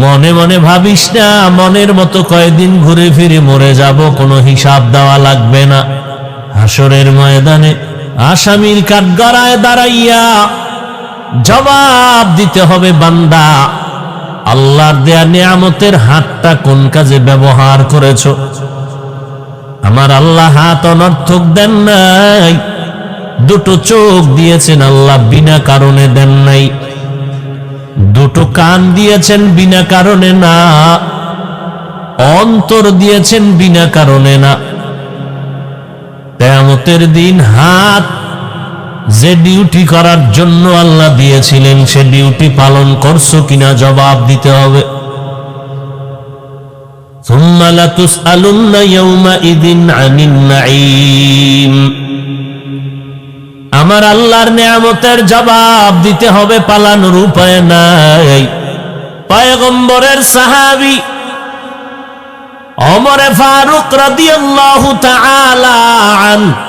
মনে মনে ভাবিস না মনের মতো কয়দিন ঘুরে ফিরে মরে যাব, কোনো হিসাব দেওয়া লাগবে না। হাসরের ময়দানে আসামির কাঠগড়ায় দাঁড়াইয়া জবাব দিতে হবে, বান্দা আল্লাহর দেয়া নিয়ামতের হাতটা কোন কাজে ব্যবহার করেছো? আমার আল্লাহ হাত অনর্থক দেন নাই, দুটো চোখ দিয়েছেন আল্লাহ বিনা কারণে দেন নাই, দুটো কান দিয়েছেন বিনা কারণে না, অন্তর দিয়েছেন বিনা কারণে না। কিয়ামতের দিন হাত যে ডিউটি করার জন্য আল্লাহ দিয়েছিলেন সে ডিউটি পালন করছো কিনা জবাব দিতে হবে। সুম্মা লাতুসআলুন্না ইয়াওমাইযিন আনিন নাঈম। আমার আল্লাহর নিয়ামতের জবাব দিতে হবে, পালানোর উপায় নাই। পয়গম্বরের সাহাবী ওমর ফারুক রাদিয়াল্লাহু তাআলা আনহু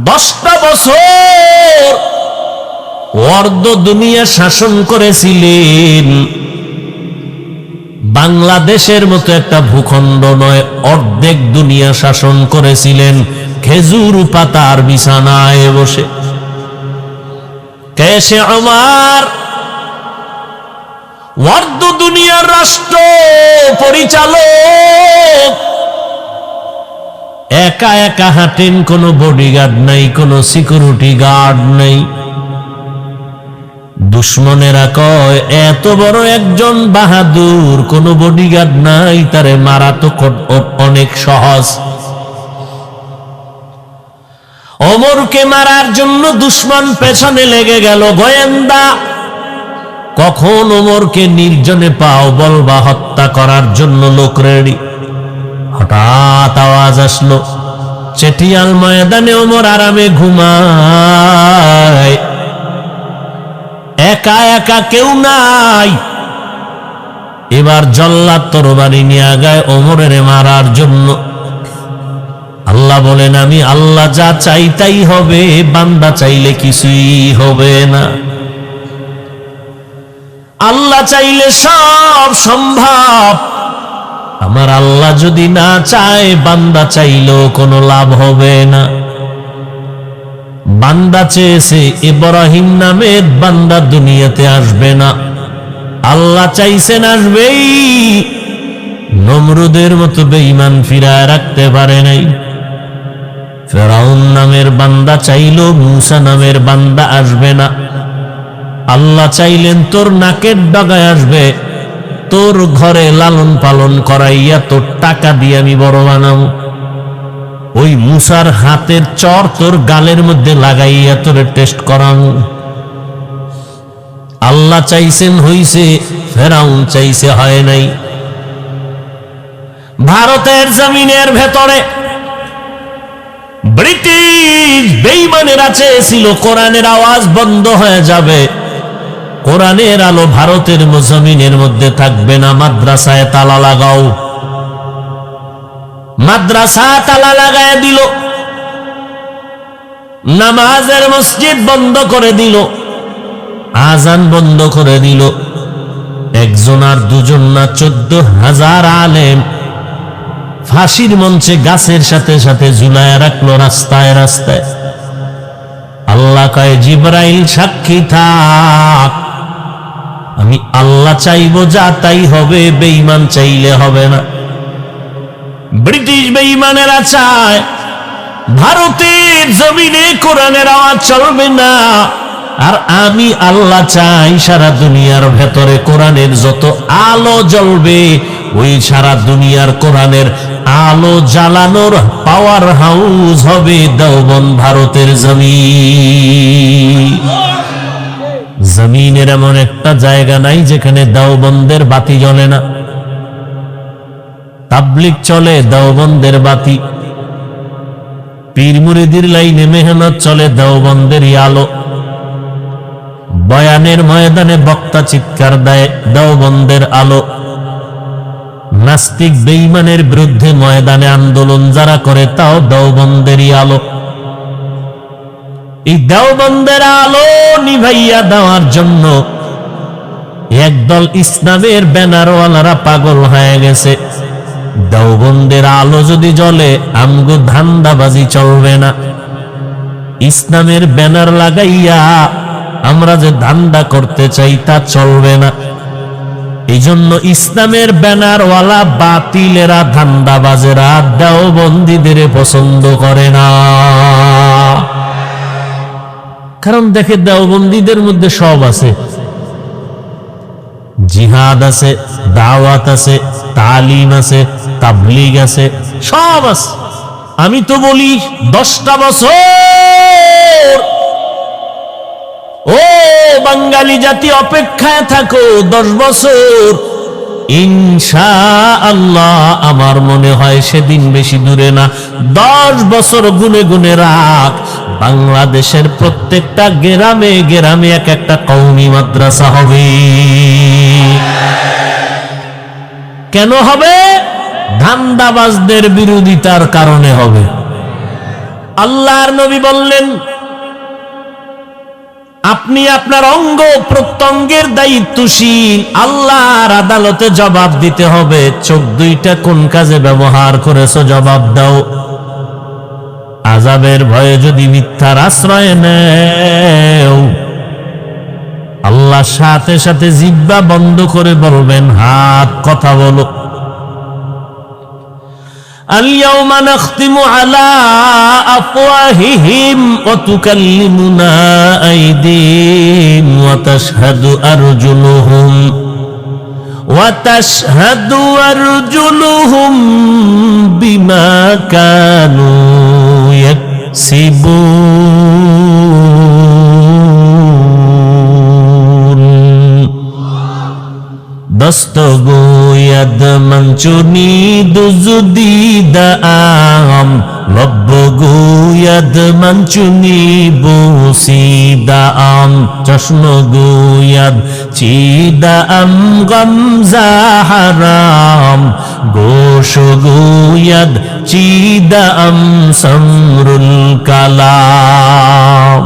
10টা বছর অর্ধ দুনিয়া শাসন করেছিলেন। বাংলাদেশের মতো একটা ভূখণ্ড নয়, অর্ধেক দুনিয়া শাসন করেছিলেন খেজুর পাতার বিছানায় বসে। কেসে ওমর অর্ধ দুনিয়ার রাষ্ট্র পরিচালক, একা একা হাঁটেন, কোনো বডিগার্ড নাই, কোনো সিকিউরিটি গার্ড নাই। দুশ্মনেরা কয় এত বড় একজন বাহাদুর, কোনো বডিগার্ড নাই, তারে মারা তো অনেক সহজ। ওমরকে মারার জন্য দুশ্মন পেছনে লেগে গেল, গোয়েন্দা কখন ওমরকে নির্জনে পাও বলবা হত্যা করার জন্য লোক রেডি। হঠাৎ আওয়াজ আসলো, চেটিয়াল ময়দানে ওমর আরামে ঘুমায়, একা একা কেউ নাই। এবার জল্লাদ তরবারি নিয়ে আগায় ওমরের মারার জন্য। আল্লাহ বলেন আমি আল্লাহ যা চাই তাই হবে, বান্দা চাইলে কিছুই হবে না। আল্লাহ চাইলে সব সম্ভব, আমার আল্লাহ যদি না চায় বান্দা চাইলেও কোনো লাভ হবে না। বান্দা চেয়েছে ইব্রাহিম নামের বান্দা দুনিয়াতে আসবে না, আল্লাহ চাইছেন আসবেই। নমরুদের মতো বেঈমান ফিরায় রাখতে পারে নাই। ফেরাউন নামের বান্দা চাইলো মূসা নামের বান্দা আসবে না, আল্লাহ চাইলেন তোর নাকের ডগায় আসবে, তোর ঘরে লালন পালন করাইয়া তোর টাকা দিয়ে আমি বড় বানাবো। ওই মূসার হাতের চর তোর গালের মধ্যে লাগাইয়া তোরে টেস্ট করাবো। আল্লাহ চাইছেন হইছে, ফেরাউন চাইছে হয় নাই। ভারতের জমিনের ভেতরে ব্রিটিশ বেঈমানেরা চেয়েছিল কোরআনের আওয়াজ বন্ধ হয়ে যাবে, কোরআনের আলো ভারতের জমিনের মধ্যে থাকবে না, মাদ্রাসায় তালা লাগাও। মাদ্রাসা তালা লাগায় দিল, নামাজের মসজিদ বন্ধ করে দিল, আজান বন্ধ করে দিল। একজন আর দুজন না 14,000 আলেম ফাঁসির মঞ্চে গাছের সাথে সাথে ঝুলায় রাখলো রাস্তায় রাস্তায়। আল্লাহ কয় জিবরাইল সাক্ষী থাক, আমি আল্লাহ চাইবো যা তাই হবে, বেঈমান চাইলে হবে না। ব্রিটিশ বেঈমানেরা চায় ভারতের জমিনে কোরআনের আওয়াজ চলবে না, আর আমি আল্লাহ চাই সারা দুনিয়ার ভেতরে কোরআনের যত আলো জ্বলবে, ওই সারা দুনিয়ার কোরআনের আলো জ্বালানোর পাওয়ার হাউস হবে দেওবন্দ ভারতের জমিন। জমিনের এমন একটা জায়গা নাই যেখানে দেওবন্দের বাতি জ্বলে না। তাবলিগ চলে দেওবন্দের বাতি, পীর মুরিদির লাইনে মেহনত চলে দেওবন্দেরই আলো, বয়ানের ময়দানে বক্তা চিৎকার দেয় দেওবন্দের আলো, নাস্তিক বেঈমানের বিরুদ্ধে ময়দানে আন্দোলন যারা করে তাও দেওবন্দেরই আলো। এই দেওবন্দের আলো নিভাইয়া দেওয়ার জন্য একদল ইসলামের ব্যানারওয়ালারা পাগল হয়ে গেছে, দেওবন্দের আলো যদি জ্বলে আমগো ধান্দাবাজি চলবে না। ইসলামের ব্যানার লাগাইয়া আমরা যে ধান্দা করতে চাই তা চলবে না। এই জন্য ইসলামের ব্যানারওয়ালা বাতিলেরা, ধান্দাবাজেরা দেওবন্দীদের পছন্দ করে না। কারণ দেখে দেওবন্দীদের মধ্যে সব আছে, জিহাদ আছে, দাওয়াত আছে, তালিম আছে, তাবলীগ আছে, সব আছে। আমি তো বলি 10টা বছর ও বাঙালি জাতি অপেক্ষায় থাকো, 10 বছর ইনশাআল্লাহ। আমার মনে হয় সেদিন বেশি দূরে না। 10 বছর গুনে গুনে রাখ, বাংলাদেশের প্রত্যেকটা গ্রামে গ্রামে এক একটা কওমি মাদ্রাসা হবে। কেন হবে? ধান্দাবাজদের বিরোধিতার কারণে হবে। আল্লাহর নবী বললেন, আপনি আপনার অঙ্গ প্রত্যঙ্গের দায়িত্বশীল, আল্লাহর আদালতে জবাব দিতে হবে। চোখ দুইটা কোন কাজে ব্যবহার করেছো জবাব দাও। আযাবের ভয়ে যদি মিথ্যার আশ্রয় নেও, আল্লাহ সাথে সাথে জিহ্বা বন্ধ করে বলবেন, হাত কথা বলো। اليوم نختم على أفواههم وتكلمنا أيديهم وتشهد أرجلهم بما كانوا يكسبون দস্তগোয়াদ মঞ্চুনি দুজুদি দাম লব্বগোয়াদ মঞ্চুনি বুসিদাম চশমগোয়াদ চিদাম গমজাহারাম গোশগোয়াদ চিদাম সমরুল কালাম।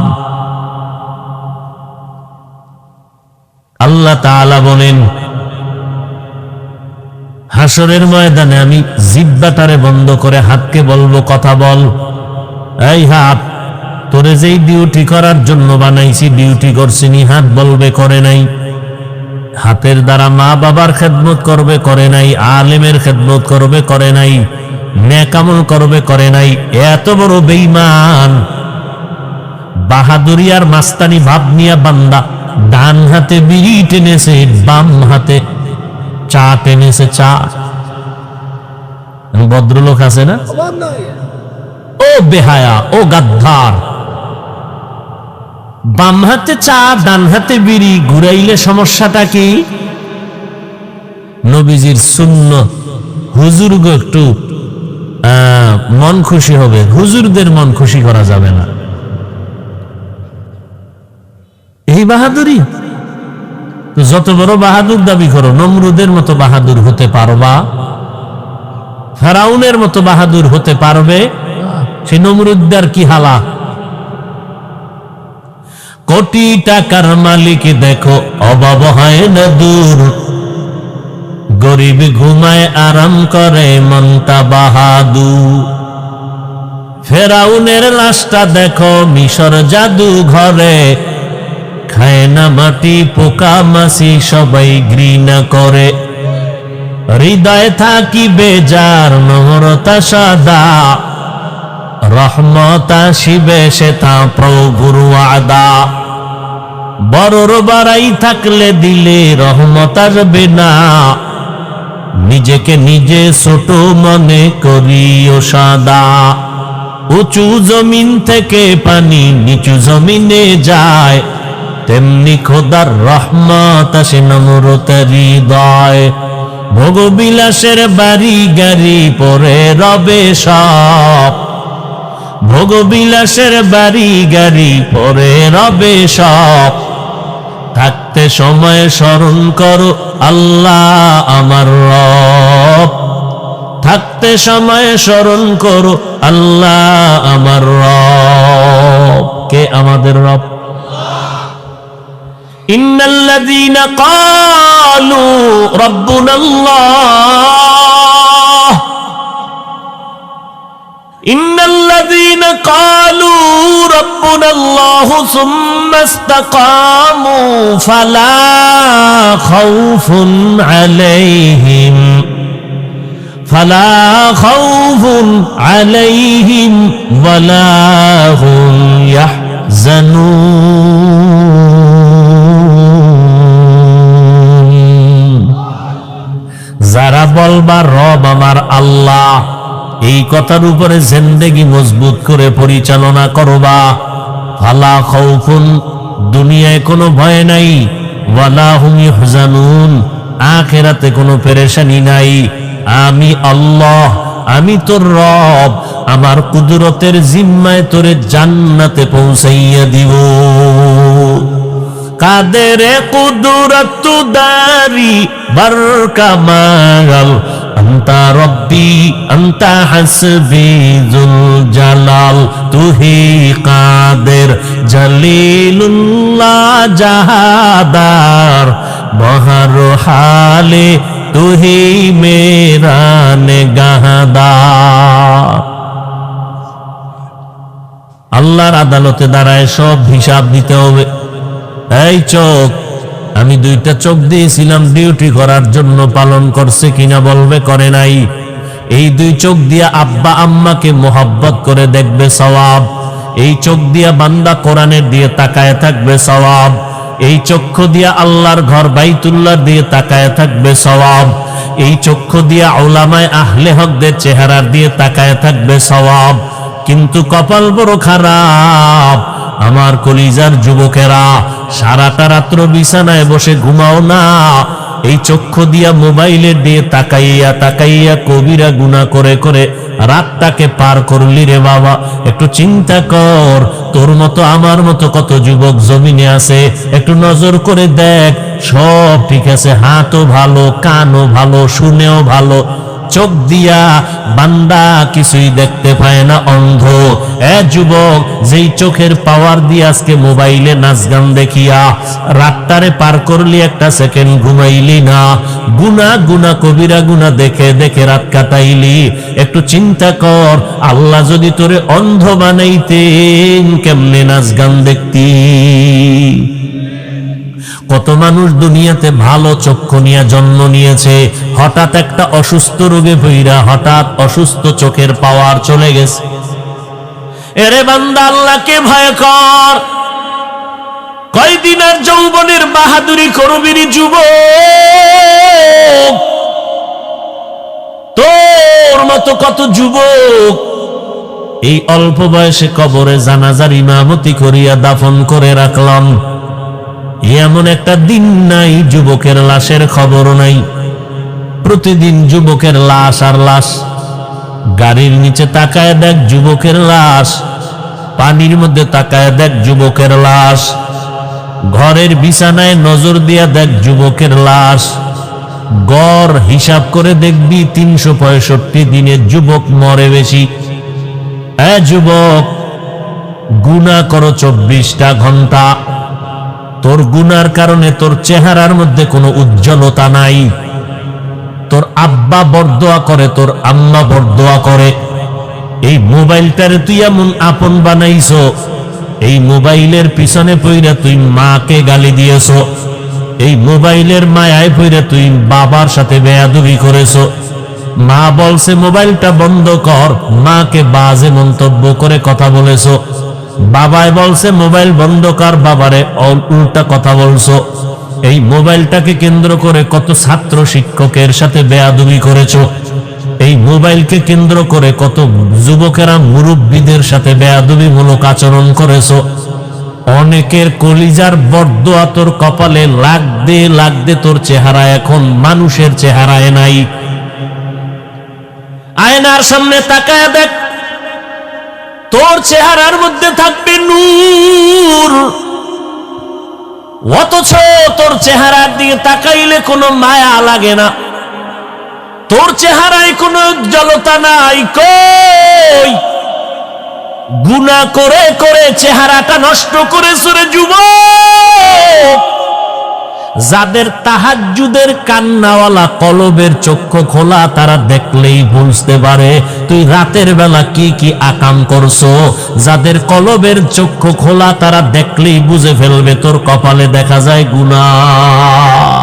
আল্লাহ তাআলা বলেন, হাসরের ময়দানে আমি জিহ্বাটারে বন্ধ করে হাতকে বলবো, কথা বল। এই হাত, তোরে যেই ডিউটি করার জন্য বানাইছি ডিউটি করছিনি, হাত বলবে করে নাই। হাতের দ্বারা মা বাবার খেদমত করবে করে নাই, আলেমের খেদমত করবে করে নাই, নেক আমল করবে করে নাই। এত বড় বেঈমান, বাহাদুরি আর মাস্তানি ভাব নিয়া বান্দা ডান হাতে বিড়ি টেনেছে, বাম হাতে চা টেনেছে। চা ভদ্রলোক আছে না? ও বেহায়া, ও গাদ্দার, বাম হাতে চা ডান হাতে বিড়ি ঘুরাইলে সমস্যাটা কি? নবীজির সুন্নাত, হুজুর গো একটু মন খুশি হবে, হুজুরদের মন খুশি করা যাবে না। এই বাহাদুরি, যত বড় বাহাদুর দাবি করো, নমরুদের মতো বাহাদুর হতে পারবা? ফেরাউনের মতো বাহাদুর হতে পারবে? সে নমরুদ্দার কি হালা। কোটি টাকার মালিক দেখো অভাব হয় না দূর, গরিব ঘুমায় আরাম করে মনটা বাহাদুর। ফেরাউনের লাশটা দেখো মিশর জাদু ঘরে, খায় না মাটি পোকা মাছি সবাই ঘৃণা করে। হৃদয় থাকি বেজার নম্রতা সাদা, রহমত আসিবে সে তা প্রভুর ওয়াদা। বড়র বাড়াই থাকলে দিলে রহমত আসবে না, নিজেকে নিজে ছোট মনে করিও সাদা। উঁচু জমিন থেকে পানি নিচু জমিনে যায়, তেমনি খোদার রহমত আসে নম্রতার হৃদয়। ভোগবিলাসের বাড়ি গাড়ি পরে রবে সব, ভোগবিলাসের বাড়ি গাড়ি পরে রবে সব। থাকতে সময় স্মরণ করো আল্লাহ আমার রব, থাকতে সময় স্মরণ করো আল্লাহ আমার রব। কে আমাদের রব? ইন্নাল্লাযীনা ক্বালু রাব্বুনাল্লাহ ইন্নাল্লাযীনা ক্বালু রাব্বুনাল্লাহু সুম্মা ইসতাকামু ফালা খাউফুন আলাইহিম ওয়ালা হুম ইয়াহজানুন। যারা বলবা রব আমার আল্লাহ, এই কথার উপরে জিন্দেগি মজবুত করে পরিচালনা করবা, ফালা খাউফুন, দুনিয়ায় কোনো ভয় নাই, ওয়ালা হুম ইয়াহজানুন, আখিরাতে কোনো পেরেশানি নাই। আমি আল্লাহ, আমি তোর রব, আমার কুদরতের জিম্মায় তোরে জান্নাতে পৌঁছাইয়া দিব। কাদের কুদরত দারি বরকামাল, আন্তা রব্বি আন্তা হাসবি জুল জালাল, তুহি কাদের জলিলুল্লাহ জাহাদার, বহর হালে তুহি মেরা নেগাহদার। আল্লাহর আদালতে দাঁড়ায় সব হিসাব দিতে হবে। এই চোখ, আমি দুইটা চোখ দিয়েছিলাম ডিউটি করার জন্য, পালন করছে কিনা বলবে করে নাই। এই দুই চোখ দিয়া আব্বা আম্মাকে মোহাব্বত করে দেখবে সওয়াব। এই চোখ দিয়া বান্দা কোরআনের দিয়ে তাকায় থাকবে সওয়াব। এই চক্ষু দিয়া আল্লাহর ঘর বাইতুল্লাহ দিয়ে তাকায় থাকবে সওয়াব। এই চক্ষু দিয়া উলামায়ে আহলে হকদের চেহারা দিয়ে তাকায় থাকবে সওয়াব। কিন্তু কপাল বড় খারাপ, আমার কলিজার যুবকেরা, সারাটা রাত্র বিছানায় বসে ঘুমাও না, এই চক্ষু দিয়া মোবাইলের দিয়ে তাকাইয়া তাকাইয়া কবিরা গুনাহ করে করে রাতটাকে পার করলি রে বাবা। একটু চিন্তা কর, তোর মতো আমার মতো কত যুবক জমিনে আছে, একটু নজর করে দেখ, সব ঠিক আছে, হাতও ভালো, কানও ভালো, শুনেও ভালো, চোখ দিয়া বান্দা কিছুই দেখতে পায় না, অন্ধ। যুবক, যেই চোখের পাওয়ার দিয়ে আজকে মোবাইলে নাচ গান দেখিয়া রাতটারে পার করলি, একটা সেকেন্ড ঘুমাইলি না, গুনা গুনা কবিরা গুনা দেখে দেখে রাত কাটাইলি। একটু চিন্তা কর, আল্লাহ যদি তোরে অন্ধ বানাইতেন কেমনে নাচ গান দেখতি। কত মানুষ দুনিয়াতে ভালো চক্ষু নিয়ে জন্ম নিয়েছে, হঠাৎ একটা অসুস্থ রোগে ভইরা হঠাৎ অসুস্থ চোখের পাওয়ার চলে গেছে। এরে বান্দা, আল্লাহকে ভয় কর। কয়দিন আর যৌবনের বাহাদুরি করবি রে যুবক? তোর মতো কত যুবক এই অল্প বয়সে কবরে জানাজার ইমামতি করিয়া দাফন করে রাখলাম। এমন একটা দিন নাই যুবকের লাশের খবর নাই। প্রতিদিন যুবকের লাশ আর লাশ। গাড়ির নিচে তাকায় দেখ যুবকের লাশ, পানির মধ্যে তাকায় দেখ যুবকের লাশ, ঘরের বিছানায় নজর দিয়া দেখ যুবকের লাশ। গড় হিসাব করে দেখবি 365 দিনে যুবক মরে বেশি। যুবক, গুনাহ করো 24টা ঘন্টা। তোর গুনার কারণে তোর চেহারার মধ্যে কোনো উজ্জ্বলতা নাই। তোর আব্বা বরদোয়া করে, তোর আম্মা বরদোয়া করে। এই মোবাইলটারে তুই এমন আপন বানাইছো, এই মোবাইলের পিছনে পইরা তুই মাকে গালি দিয়েছো, এই মোবাইলের মায়ায় পইরা তুই বাবার সাথে বেয়াদবি করেছো। মা বলছে মোবাইলটা বন্ধ কর, মাকে বাজে মন্তব্য করে কথা বলেছো। বাবাই বলছে মোবাইল বন্ধ কর, বাবারে উল্টা কথা বলছো। এই মোবাইলটাকে কেন্দ্র করে কত ছাত্র শিক্ষকের সাথে বেয়াদবি করেছো। এই মোবাইলকে কেন্দ্র করে কত যুবকেরা মুরব্বীদের সাথে বেয়াদবিমূলক আচরণ করেছো। অনেকের কলিজার বরদোয়া তোর কপালে লাগতে লাগতে তোর চেহারা এখন মানুষের চেহারায় নাই। আয়নার সামনে তাকায় দেখ, তোর চেহারার মধ্যে থাকবে নূর, অথচ তোর চেহারার দিকে তাকাইলে কোনো মায়া লাগে না, তোর চেহারায় কোনো উজ্জ্বলতা নাই। কই গুনাহ করে করে চেহারাটা নষ্ট করেছ রে যুবক। যাদের তাহাজ্জুদের কান্নাওয়ালা কলবের চক্ষু খোলা, তারা দেখলেই বুঝতে পারে তুই রাতের বেলা কি কি আকাম করছো। যাদের কলবের চক্ষু খোলা, তারা দেখলেই বুঝে ফেলবে তোর কপালে দেখা যায় গুনাহ,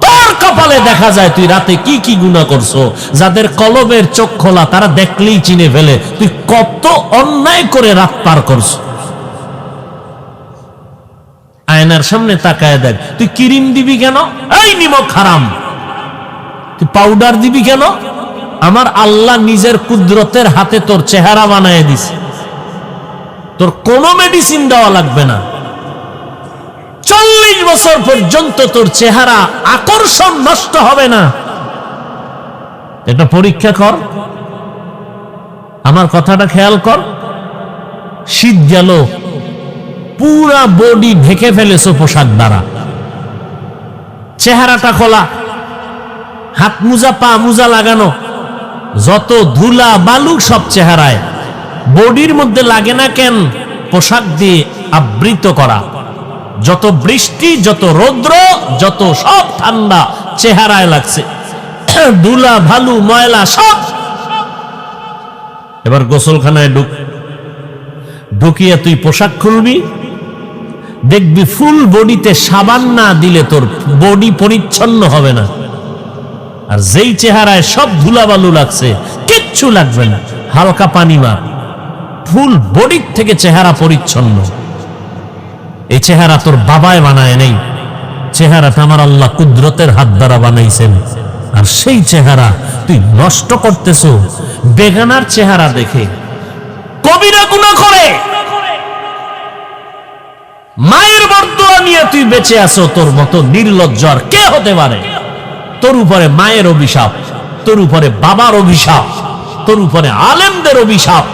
তোর কপালে দেখা যায় তুই রাতে কি কি গুনাহ করছো। যাদের কলবের চোখ খোলা, তারা দেখলেই চিনে ফেলে তুই কত অন্যায় করে রাত পার করছো। আয়নার সামনে তাকায় দেখ, তুই ক্রিম দিবি কেন? এই নিমক হারাম। তুই পাউডার দিবি কেন? আমার আল্লাহ নিজের কুদরতের হাতে তোর চেহারা বানায় দিছে, তোর কোনো মেডিসিন দেওয়া লাগবে না। 40 বছর পর্যন্ত তোর চেহারা আকর্ষণ নষ্ট হবে না। এটা পরীক্ষা কর, আমার কথাটা খেয়াল কর। শীত গেল, পুরা বডি ঢেকে ফেলেছো পোশাক দ্বারা, চেহারাটা খোলা, হাত মুজা পা মুজা লাগানো, যত ধুলা বালু সব চেহারায়, বডির মধ্যে লাগে না কেন? পোশাক দিয়ে আবৃত করা। যত বৃষ্টি, যত রৌদ্র, যত সব ঠান্ডা চেহারায় লাগছে, ধুলা ভালু ময়লা সব। এবার গোসলখানায় ঢুকিয়ে তুই পোশাক খুলবি, দেখবি ফুল বডিতে সাবান না দিলে তোর বডি পরিচ্ছন্ন হবে না। আর যেই চেহারায় সব ধুলাবালু লাগছে, কিচ্ছু লাগবে না, হালকা পানি মার, ফুল বডির থেকে চেহারা পরিচ্ছন্ন। এই চেহারা তোর বাবায় বানায় নেই, চেহারাটা আমার আল্লাহ কুদরতের হাত দ্বারা বানাইছেন। আর সেই চেহারা তুই নষ্ট করতেছো বেগানার চেহারা দেখে। কবিরা গুনাহ করে, মায়ের বরদোয়া নিয়ে তুই বেঁচে আছো। তোর মতো নির্লজ্জ আর কে হতে পারে? তোর উপরে মায়ের অভিশাপ, তোর উপরে বাবার অভিশাপ, তোর উপরে আলেমদের অভিশাপ,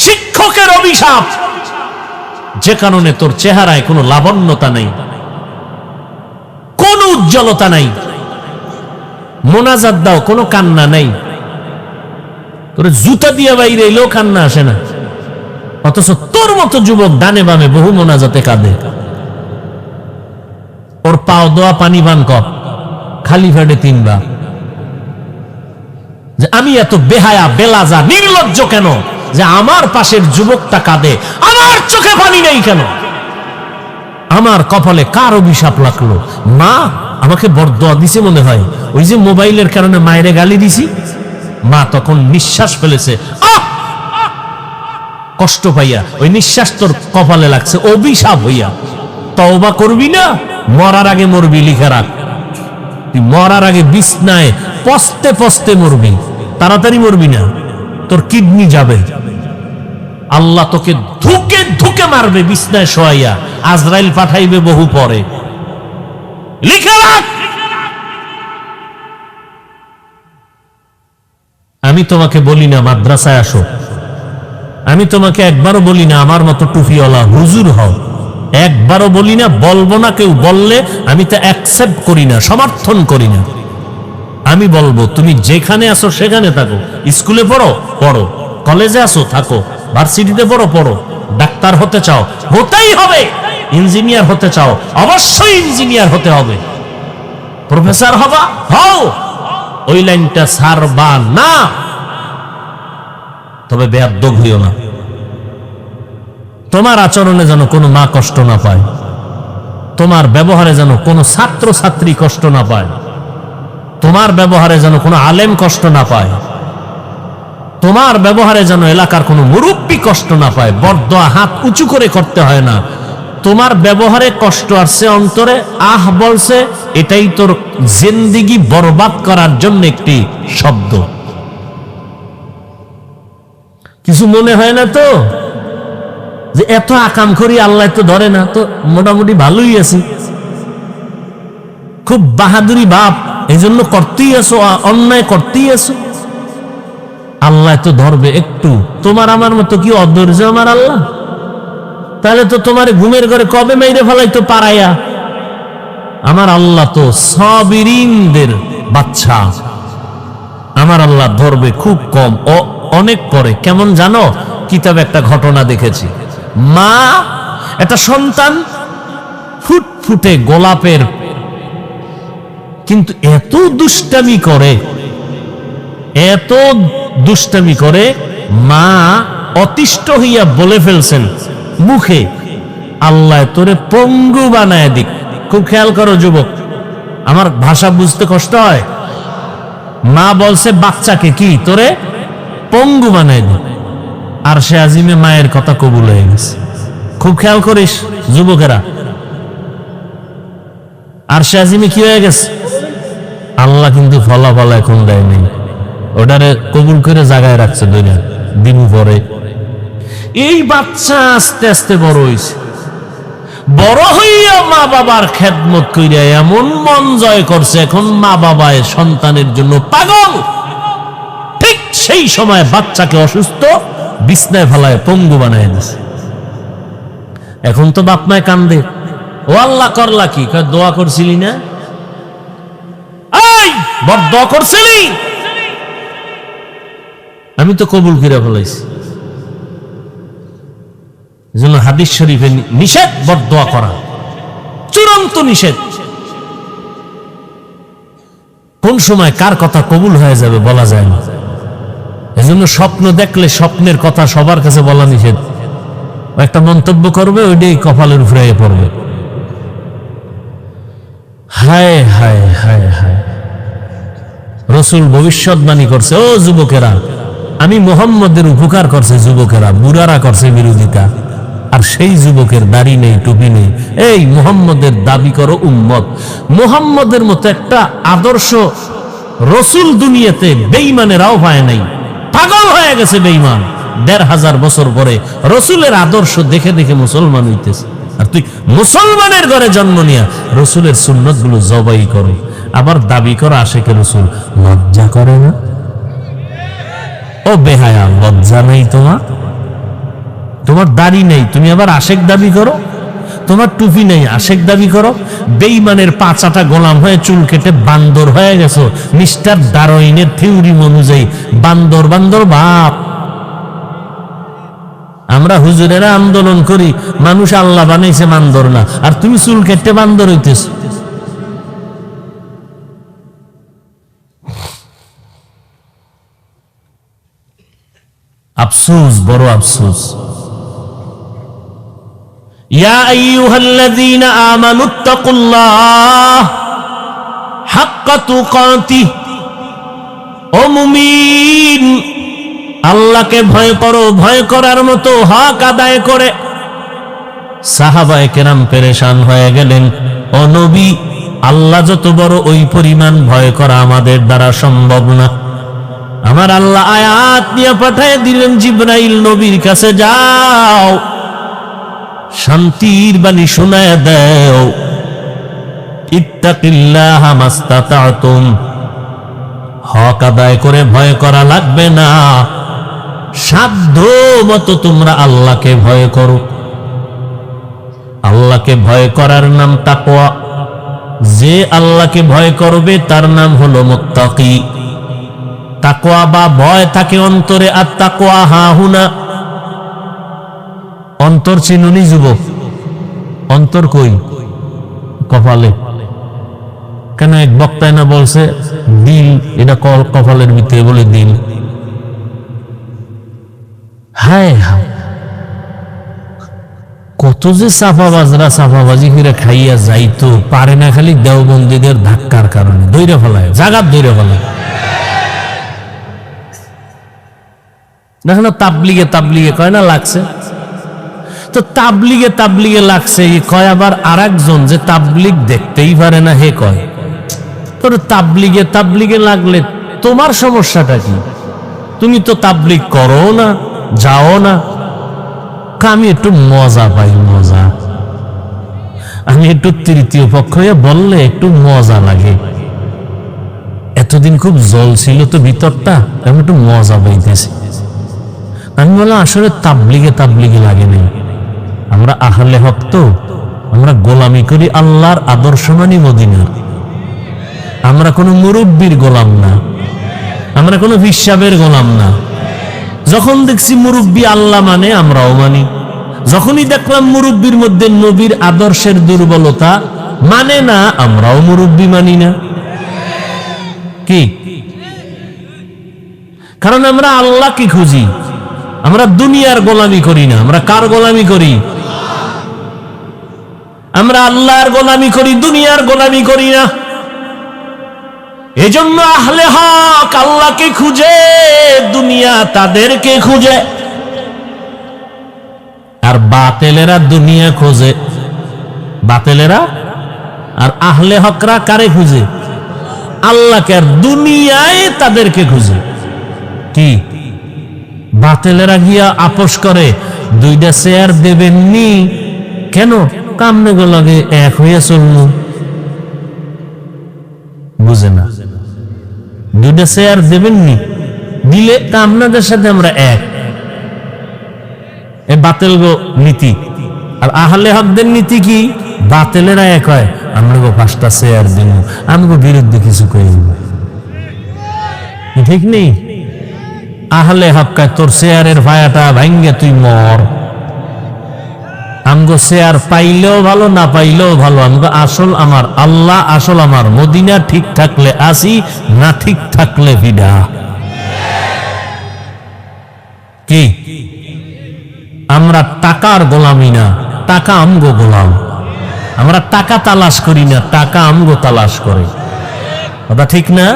শিক্ষকের অভিশাপ, যে কারণে তোর চেহারায় কোনো লাবণ্যতা নেই, কোনো উজ্জ্বলতা নাই। মোনাজাত দাও, কোনো কান্না নেই। তোর জুতা দিয়ে বাইরে এলেও কান্না আসে না, অথচ তোর মতো যুবক ডানে বামে বহু মোনাজাতে কাঁদে। ওর পাও দোয়া পানি পান কর, খালি ফেটে 3 বার। যে আমি এত বেহায়া বেলাজা নির্লজ্জ কেন যে আমার পাশের যুবকটা কাঁদে, আমার চোখে পানি নেই কেন? আমার কপালে কার অভিশাপ লাগলো? মা আমাকে বরদোয়া দিছে মনে হয়, ওই যে মোবাইলের কারণে মায়েরে গালি দিছি। মা তখন নিঃশ্বাস ফেলেছে, কষ্ট পাইয়া, ওই নিঃশ্বাস তোর কপালে লাগছে অভিশাপ হইয়া। তওবা করবি না? মরার আগে মরবি, লিখে রাখ। তুই মরার আগে বিছনায় পস্তে পস্তে মরবি, তাড়াতাড়ি মরবি না, তোর কিডনি যাবে। আল্লাহ তোকে ধুকে ধুকে মারবে বিছনায় শোয়াইয়া, আজরাইল পাঠাইবে বহু পরে, লিখে রাখ। আমি তোমাকে বলি না মাদ্রাসায় আসো, আমি তোমাকে একবারও বলি না আমার মতো টুপিওয়ালা হুজুর হও, একবারও বলি না, বলবো না। কেউ বললে আমি তা অ্যাকসেপ্ট করি না, সমর্থন করি না। আমি বলবো তুমি যেখানে আসো সেখানে থাকো, স্কুলে পড়ো পড়ো, কলেজে আসো থাকো, ভার্সিটিতে পড়ো পড়ো, ডাক্তার হতে চাও হতেই হবে, ইঞ্জিনিয়ার হতে চাও অবশ্যই ইঞ্জিনিয়ার হতে হবে, প্রফেসর হবা হও, ওই লাইনটা ছাড়বা না। তবে বেয়াদব হইও না, তোমার আচরণে যেন কোনো মা কষ্ট না পায়, তোমার ব্যবহারে যেন কোনো ছাত্র ছাত্রী কষ্ট না পায়, তোমার ব্যবহারে যেন কোনো আলেম কষ্ট না পায়, তোমার ব্যবহারে যেন এলাকার কোনো মুরব্বী কষ্ট না পায়। বরদোয়া হাত উঁচু করে করতে হয় না, তোমার ব্যবহারে কষ্ট আসছে অন্তরে, আহ বলছে, এটাই তোর জিন্দেগি বরবাদ করার জন্য একটি শব্দ। কিছু মনে হয় না তো যে এত আকাম করি আল্লাহ তো ধরে না? তো মোটামুটি ভালোই আছি, খুব বাহাদুরি বাপ, এই জন্য করতেই আসো, অন্যায় করতেই আসো, আল্লাহ তো ধরবে একটু। তোমার আমার মতো কি অধৈর্য আমার আল্লাহ? তাহলে তো তোমার ঘুমের ঘরে কবে মেরে ফেলাইতো পারাইয়া। আমার আল্লাহ তো সাবিরিনদের বাচ্চা, আমার আল্লাহ ধরবে খুব কম, অনেক পরে। কেমন জানো? কিতাবে একটা ঘটনা দেখেছি, মা একটা সন্তান ফুটফুটে গোলাপের, কিন্তু এত দুষ্টামি করে, এত দুষ্টামি করে, মা অতিষ্ঠ হইয়া বলে ফেলছেন মুখে, আল্লাহ তোরে পঙ্গু বানায় দিক। খুব খেয়াল করো যুবক, আমার ভাষা বুঝতে কষ্ট হয়। মা বলছে বাচ্চাকে কি তোরে পঙ্গু বানায় দিক, আর সে আজিমে মায়ের কথা কবুল হয়ে গেছে। খুব খেয়াল করিস যুবকেরা, আর সে আজিমে কি হয়ে গেছে? আল্লাহ কিন্তু ফলাফল এখন দেয় নেই, ওটারে কবুল করে জায়গায় রাখছে দুনিয়া দিন পরে। এই বাচ্চা আস্তে আস্তে বড় হইছে, বড় হইয়া মা বাবার খেদমত কইরা এমন মন জয় করছে, এখন মা বাবা সন্তানের জন্য পাগল। ঠিক সেই সময় বাচ্চাকে অসুস্থ বিছনায় ফেলায় পঙ্গু বানায় দিছে। এখন তো বাপ মায় কান্দে, ও আল্লাহ করলা কি? দোয়া করছিলি না? এই বড় করছিলি? আমি তো কবুল করে ফেলাইছি। এজন্য হাদিস শরীফে নিষেধ বদদোয়া করা, চূড়ান্ত নিষেধ। কোন সময় কার কথা কবুল হয়ে যাবে বলা যায় না। এজন্য স্বপ্ন দেখলে স্বপ্নের কথা সবার কাছে বলা নিষেধ। একটা মন্তব্য করবে, ওইটাই কপালের উপরে পড়বে। হায় হায় হায় হায়, রসুল ভবিষ্যৎবাণী করছে, ও যুবকেরা, আমি মুহাম্মদের উপকার করছে যুবকেরা, বুড়ারা করছে বিরোধিতা, আর সেই যুবকের দাড়ি নেই, টুপি নেই। এই মুহাম্মদের দাবি করো উম্মত। মুহাম্মদের মতো একটা আদর্শ রসুল দুনিয়াতে বেঈমানেরাও পায় নাই, পাগল হয়ে গেছে বেঈমান। ১৫০০ বছর পরে রসুলের আদর্শ দেখে দেখে মুসলমান হইতেছে, আর তুই মুসলমানের ঘরে জন্ম নিয়া রসুলের সুন্নত গুলো জবাই করো, আবার দাবি করো আশেকে রসুল। লজ্জা করে না? ও বেহায়া, লজ্জা নেই তোমার? তোমার দাড়ি নেই, তুমি আবার আশেক দাবি করো? তোমার টুপি নেই, আশেক দাবি করো? বেঈমানের পাঁচাটা গোলাম হয়ে চুল কেটে বান্দর হয়ে গেছো। মিস্টার ডারউইনের থিওরি অনুযায়ী বান্দর বান্দর বাপ। আমরা হুজুরেরা আন্দোলন করি, মানুষ আল্লাহ বানাইছে বান্দর না, আর তুমি চুল কেটে বান্দর হইতেছ। আফসোস, বড় আফসোস। ইয়া আইয়ুহাল্লাযীনা আমানুত্তাকুল্লাহ হাক্কা তুকাতিহ, ও মুমিন আল্লাহকে ভয় করো, ভয় করার মতো হক আদায় করে। সাহাবায়ে কেরাম পেরেশান হয়ে গেলেন, ও নবী, আল্লাহ যত বড় ওই পরিমাণ ভয় করা আমাদের দ্বারা সম্ভব না। আমার আল্লাহ আয়াত নিয়ে পাঠিয়ে দিলেন, জিবরাইল নবীর কাছে যাও, শান্তির বাণী শোনায় দাও। ইত্তাকিল্লাহা মাস্তাতাতুম, হক আদায় করে ভয় করা লাগবে না, সাধ্য মতো তোমরা আল্লাহকে ভয় করো। আল্লাহকে ভয় করার নাম তাকওয়া। যে আল্লাহকে ভয় করবে তার নাম হলো মুত্তাকি। তাকওয়া বা ভয় থাকে অন্তরে, আর তাকওয়া হাহুনা। অন্তর চিনুনি যুবক? অন্তর কই? কপালে। কেন এক বক্তায় না বলছে দিল, এটা কপালের ভিতরে বলে দিল। হায় হায়, কত যে চাপাবাজরা চাপাবাজি করে খাইয়া যাইতো, পারে না খালি দেওবন্দীদের ধাক্কার কারণে দৈরে ফেলায়, জাগাত দৈরে ফেলায়। দেখো না, তাবলিগে তাবলিগে কয় না লাগছে, তো তাবলিগে তাবলিগে লাগছে কয়, আবার আর একজন যে তাবলিগ দেখতেই পারে না হে কয় তোর তাবলিগে তাবলিগে লাগলে তোমার সমস্যাটা কি? তুমি তো তাবলিগ করো না, যাও না। আমি একটু মজা পাই, মজা। আমি একটু তৃতীয় পক্ষ হয়ে বললে একটু মজা লাগে। এতদিন খুব জল ছিল তো ভিতরটা, আমি একটু মজা পাইতেছি। আমি বললাম আসলে তাবলিগে তাবলিগে লাগে নাই, আমরা আহলে হক তো, আমরা গোলামি করি আল্লাহর আদর্শ মানি মদিনার। আমরা কোনো মুরব্বীর গোলাম না, আমরা কোনো হিসাবের গোলাম না। যখন দেখছি মুরব্বী আল্লাহ মানে আমরাও মানি, যখনই দেখলাম মুরব্বীর মধ্যে নবীর আদর্শের দুর্বলতা, মানে না, আমরাও মুরব্বী মানি না। কি কারণ আমরা আল্লাহকে খুঁজি, আমরা দুনিয়ার গোলামি করি না। আমরা কার গোলামি করি? আমরা আল্লাহর গোলামি করি, দুনিয়ার গোলামি করি না। এজন্য আহলে হক আল্লাহকে খুঁজে, দুনিয়া তাদেরকে খুঁজে। আর বাতেলেরা দুনিয়া খোঁজে, বাতেলেরা। আর আহলে হকরা কারে খুঁজে? আল্লাহকে। আর দুনিয়ায় তাদেরকে খুঁজে। কি বাতেলেরা গিয়া আপোষ করে, দুইটা চেয়ার দেবেননি কেন? কামনে গো লাগে এক হইয়া চলল, বুঝে না। দুইটা চেয়ার দেবেননি, দিলে আপনাদের সাথে আমরা এক। এ বাতেল গো নীতি। আর আহলে হকদের নীতি কি? বাতেলেরা এক হয়, আমরা গো 5টা চেয়ার দিব, আমি গো বিরুদ্ধে কিছু কই। ঠিক নেই? আহলে হক তোর চেয়ারের ভায়াটা ভাঙ্গে তুই মর। আমগো চেয়ার পাইলেও ভালো, না পাইলেও ভালো। আমগো আসল আমার আল্লাহ, আসল আমার মদিনা। ঠিক থাকলে আসি, না ঠিক থাকলে বিদা। কি আমরা টাকার গোলামি না, টাকা আমগো গোলাম। আমরা টাকা তালাশ করি না, টাকা আমগো তালাশ করে। কথা ঠিক না?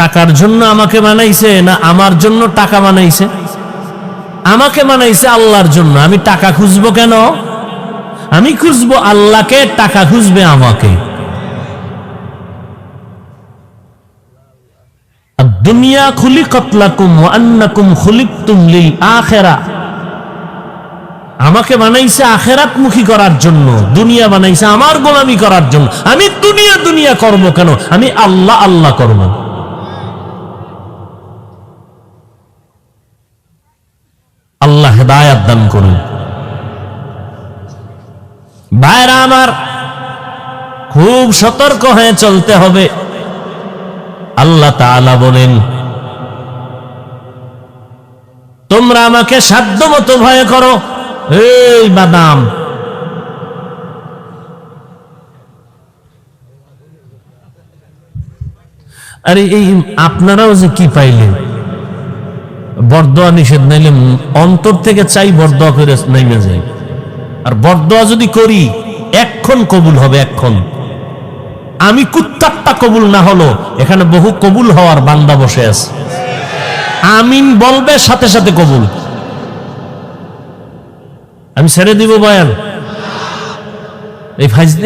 টাকার জন্য আমাকে বানাইছে না আমার জন্য টাকা বানাইছে? আমাকে বানাইছে আল্লাহর জন্য। আমি টাকা খুঁজবো কেন? আমি খুঁজবো আল্লাহকে, টাকা খুঁজবে আমাকে। দুনিয়া খুলিকাত লাকুম ওয়া আন্নাকুম খুলিকতুম লিল আখিরাহ। আমাকে বানাইছে আখিরাতমুখী করার জন্য, দুনিয়া বানাইছে আমার গোলামি করার জন্য। আমি দুনিয়া দুনিয়া করব কেন? আমি আল্লাহ আল্লাহ করব। আল্লাহ হেদায়াত দান করুন। ভাইরা আমার, খুব সতর্ক হয়ে চলতে হবে। আল্লাহ তাআলা বলেন, তোমরা আমাকে সাধ্যমতো ভয় করো। এই বাদাম, আরে এই আপনারাও যে কি পাইলেন? বরদোয়া নিষেধ, নাইলে অন্তর থেকে চাই বরদোয়া করে নাইমে যাই। আর বরদোয়া যদি করি এক্ষণ কবুল হবে, এক্ষণ। আমি কুত্তারটা কবুল না হলো, এখানে বহু কবুল হওয়ার বান্দা বসে আছে। আমিন বলবে, সাথে সাথে কবুল। আমি ছেড়ে দিব বয়ান।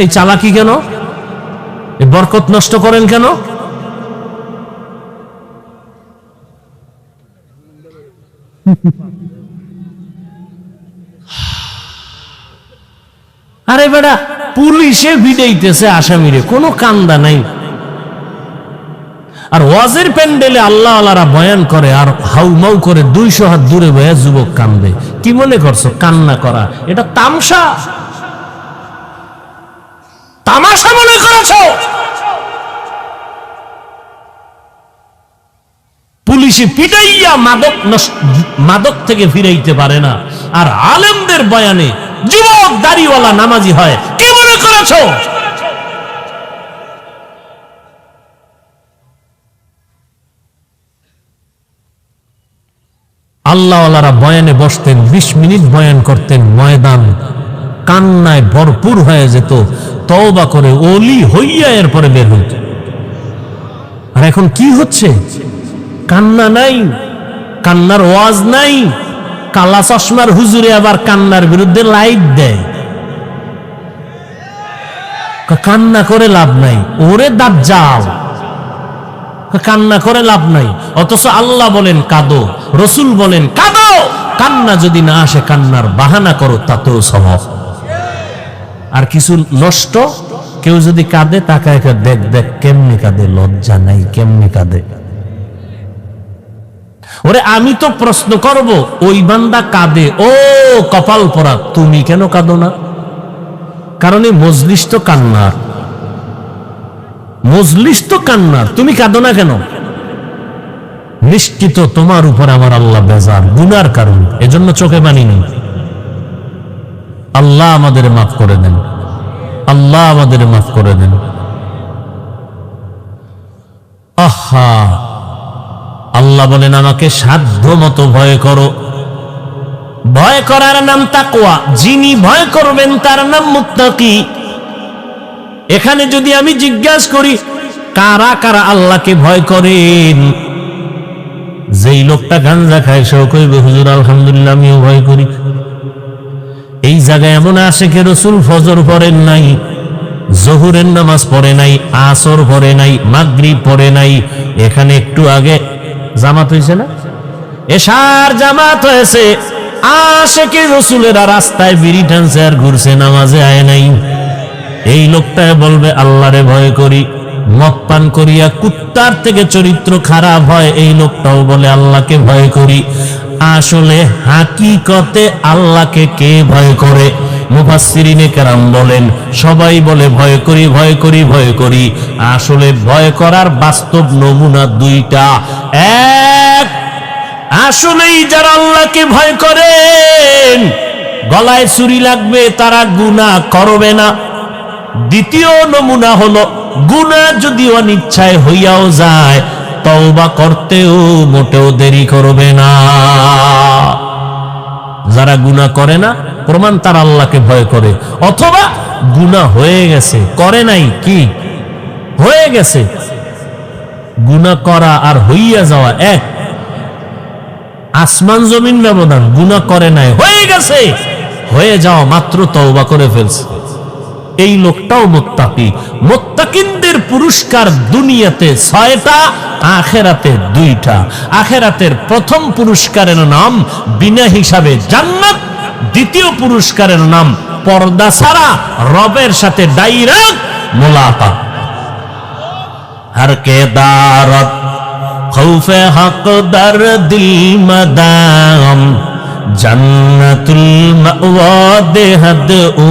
এই চালাকি কেন? এই বরকত নষ্ট করেন কেন? আরে বেটা, পুলিশে ভিড়াইতেছে আসামিরে, কোনো কান্দা নাই। আর ওয়াজের প্যান্ডেলে আল্লাহ আল্লাহরা বয়ান করে আর হাউমাউ করে 200 হাত দূরে বয়ে যুবক কান্দে। কি মনে করছো কান্না করা এটা তামসা? তামাশা মনে করেছো? পুলিশে পিটাইয়া মাদক থেকে ফিরাইতে পারে না, আর আলেমদের বয়ানে যুবক দাড়িওয়ালা নামাজি হয়। কি মনে করেছো? আল্লাহওয়ালারা বয়ানে বসতেন, 20 মিনিট বয়ান করতেন, ময়দান কান্নায় ভরপুর হয়ে যেত, তওবা করে ওলি হইয়া এরপরে বের হইত। আর এখন কি হচ্ছে? কান্না নাই, কান্নার ওয়াজ নাই। কালা চশমার হুজুরে আবার কান্নার বিরুদ্ধে লাইট দেয়। কান্না করে লাভ নাই, ওরে দাজ্জাল। কান্না করে লাভ নাই, অথচ আল্লাহ বলেন কাঁদো, রসুল বলেন কাঁদো। কান্না যদি না আসে, কান্নার বাহানা করো, তাতেও সওয়াব। আর কিছু নষ্ট, কেউ যদি কাঁদে তাকায় দেখ দেখ কেমনি কাঁদে, লজ্জা নাই কেমনি কাঁদে। ওরে আমি তো প্রশ্ন করব, ওই বান্দা কাঁদে, ও কপাল পরা, তুমি কেন কাঁদো না? কারণ এই মজলিস তো কান্নার, মজলিস তো কান্নার, তুমি কাঁদো না কেন? নিশ্চিত তোমার উপর আমার আল্লাহ বেজার, গুনার কারণ, এজন্য চোখে পানি নেই। আল্লাহ আমাদের মাফ করে দেন। আল্লাহ আমাদের মাফ করে দেন। আহা, আল্লাহ বলেন আমাকে সাধ্য মতো ভয় করো। ভয় করার নাম তাকওয়া, যিনি ভয় করবেন তার নাম মুত্তাকি। এখানে যদি আমি জিজ্ঞাসা করি কারা কারা আল্লাহকে ভয় করেন, যেই লোকটা গাঞ্জা খায় সেও কইবে হুজুর আলহামদুলিল্লাহ আমিও ভয় করি। এই জায়গায় এমন আশিকে রাসূল ফজর পড়েন নাই, জোহরের নামাজ পড়ে নাই, আসর পড়ে নাই, মাগরিব পড়ে নাই, এখানে একটু আগে জামাত হয়েছে না, এশার জামাত হয়েছে, আশিকে রাসূলেরা রাস্তায় বিড়ি টানছে আর ঘুরছে, নামাজে আয় নাই। এই লোকটা বলবে আল্লাহরে ভয় করি। মদ পান করিয়া কুত্তার থেকে চরিত্র খারাপ হয়, এই লোকটাও বলে আল্লাহকে ভয় করি। আসলে হাকিকতে আল্লাহকে কে ভয় করে? মুফাসসিরিনে কেরাম বলেন সবাই বলে ভয় করি ভয় করি ভয় করি। আসলে ভয় করার বাস্তব নমুনা দুইটা। এক, আসলেই যারা আল্লাহকে ভয় করেন গলায় ছুরি লাগবে তারা গুনাহ করবে না। দ্বিতীয় নমুনা হলো গুনাহ যদি অনিচ্ছায় হইয়াও যায় তওবা করতেও মোটেও দেরি করবে না। যারা গুনাহ করে না প্রমাণ তারা আল্লাহকে ভয় করে, অথবা গুনাহ হয়ে গেছে, করে নাই, কি হয়ে গেছে। গুনাহ করা আর হইয়া যাওয়া এক, আসমান জমিন ব্যবধান। গুনাহ করে নাই, হয়ে গেছে, হয়ে যাওয়া মাত্র তওবা করে ফেলছে। এই লোকটাও মুত্তাকি। মুত্তাকিনদের পুরস্কার দুনিয়াতে 6টা, আখিরাতে 2টা। আখিরাতের প্রথম পুরস্কারের নাম বিনা হিসাবে জান্নাত, দ্বিতীয় পুরস্কারের নাম পর্দা ছাড়া রবের সাথে ডাইরেক্ট মুলাকাত। হর কে দারত খৌফে হক দর দিল মদাম জান্নাতুল মাওয়া দেহদ উ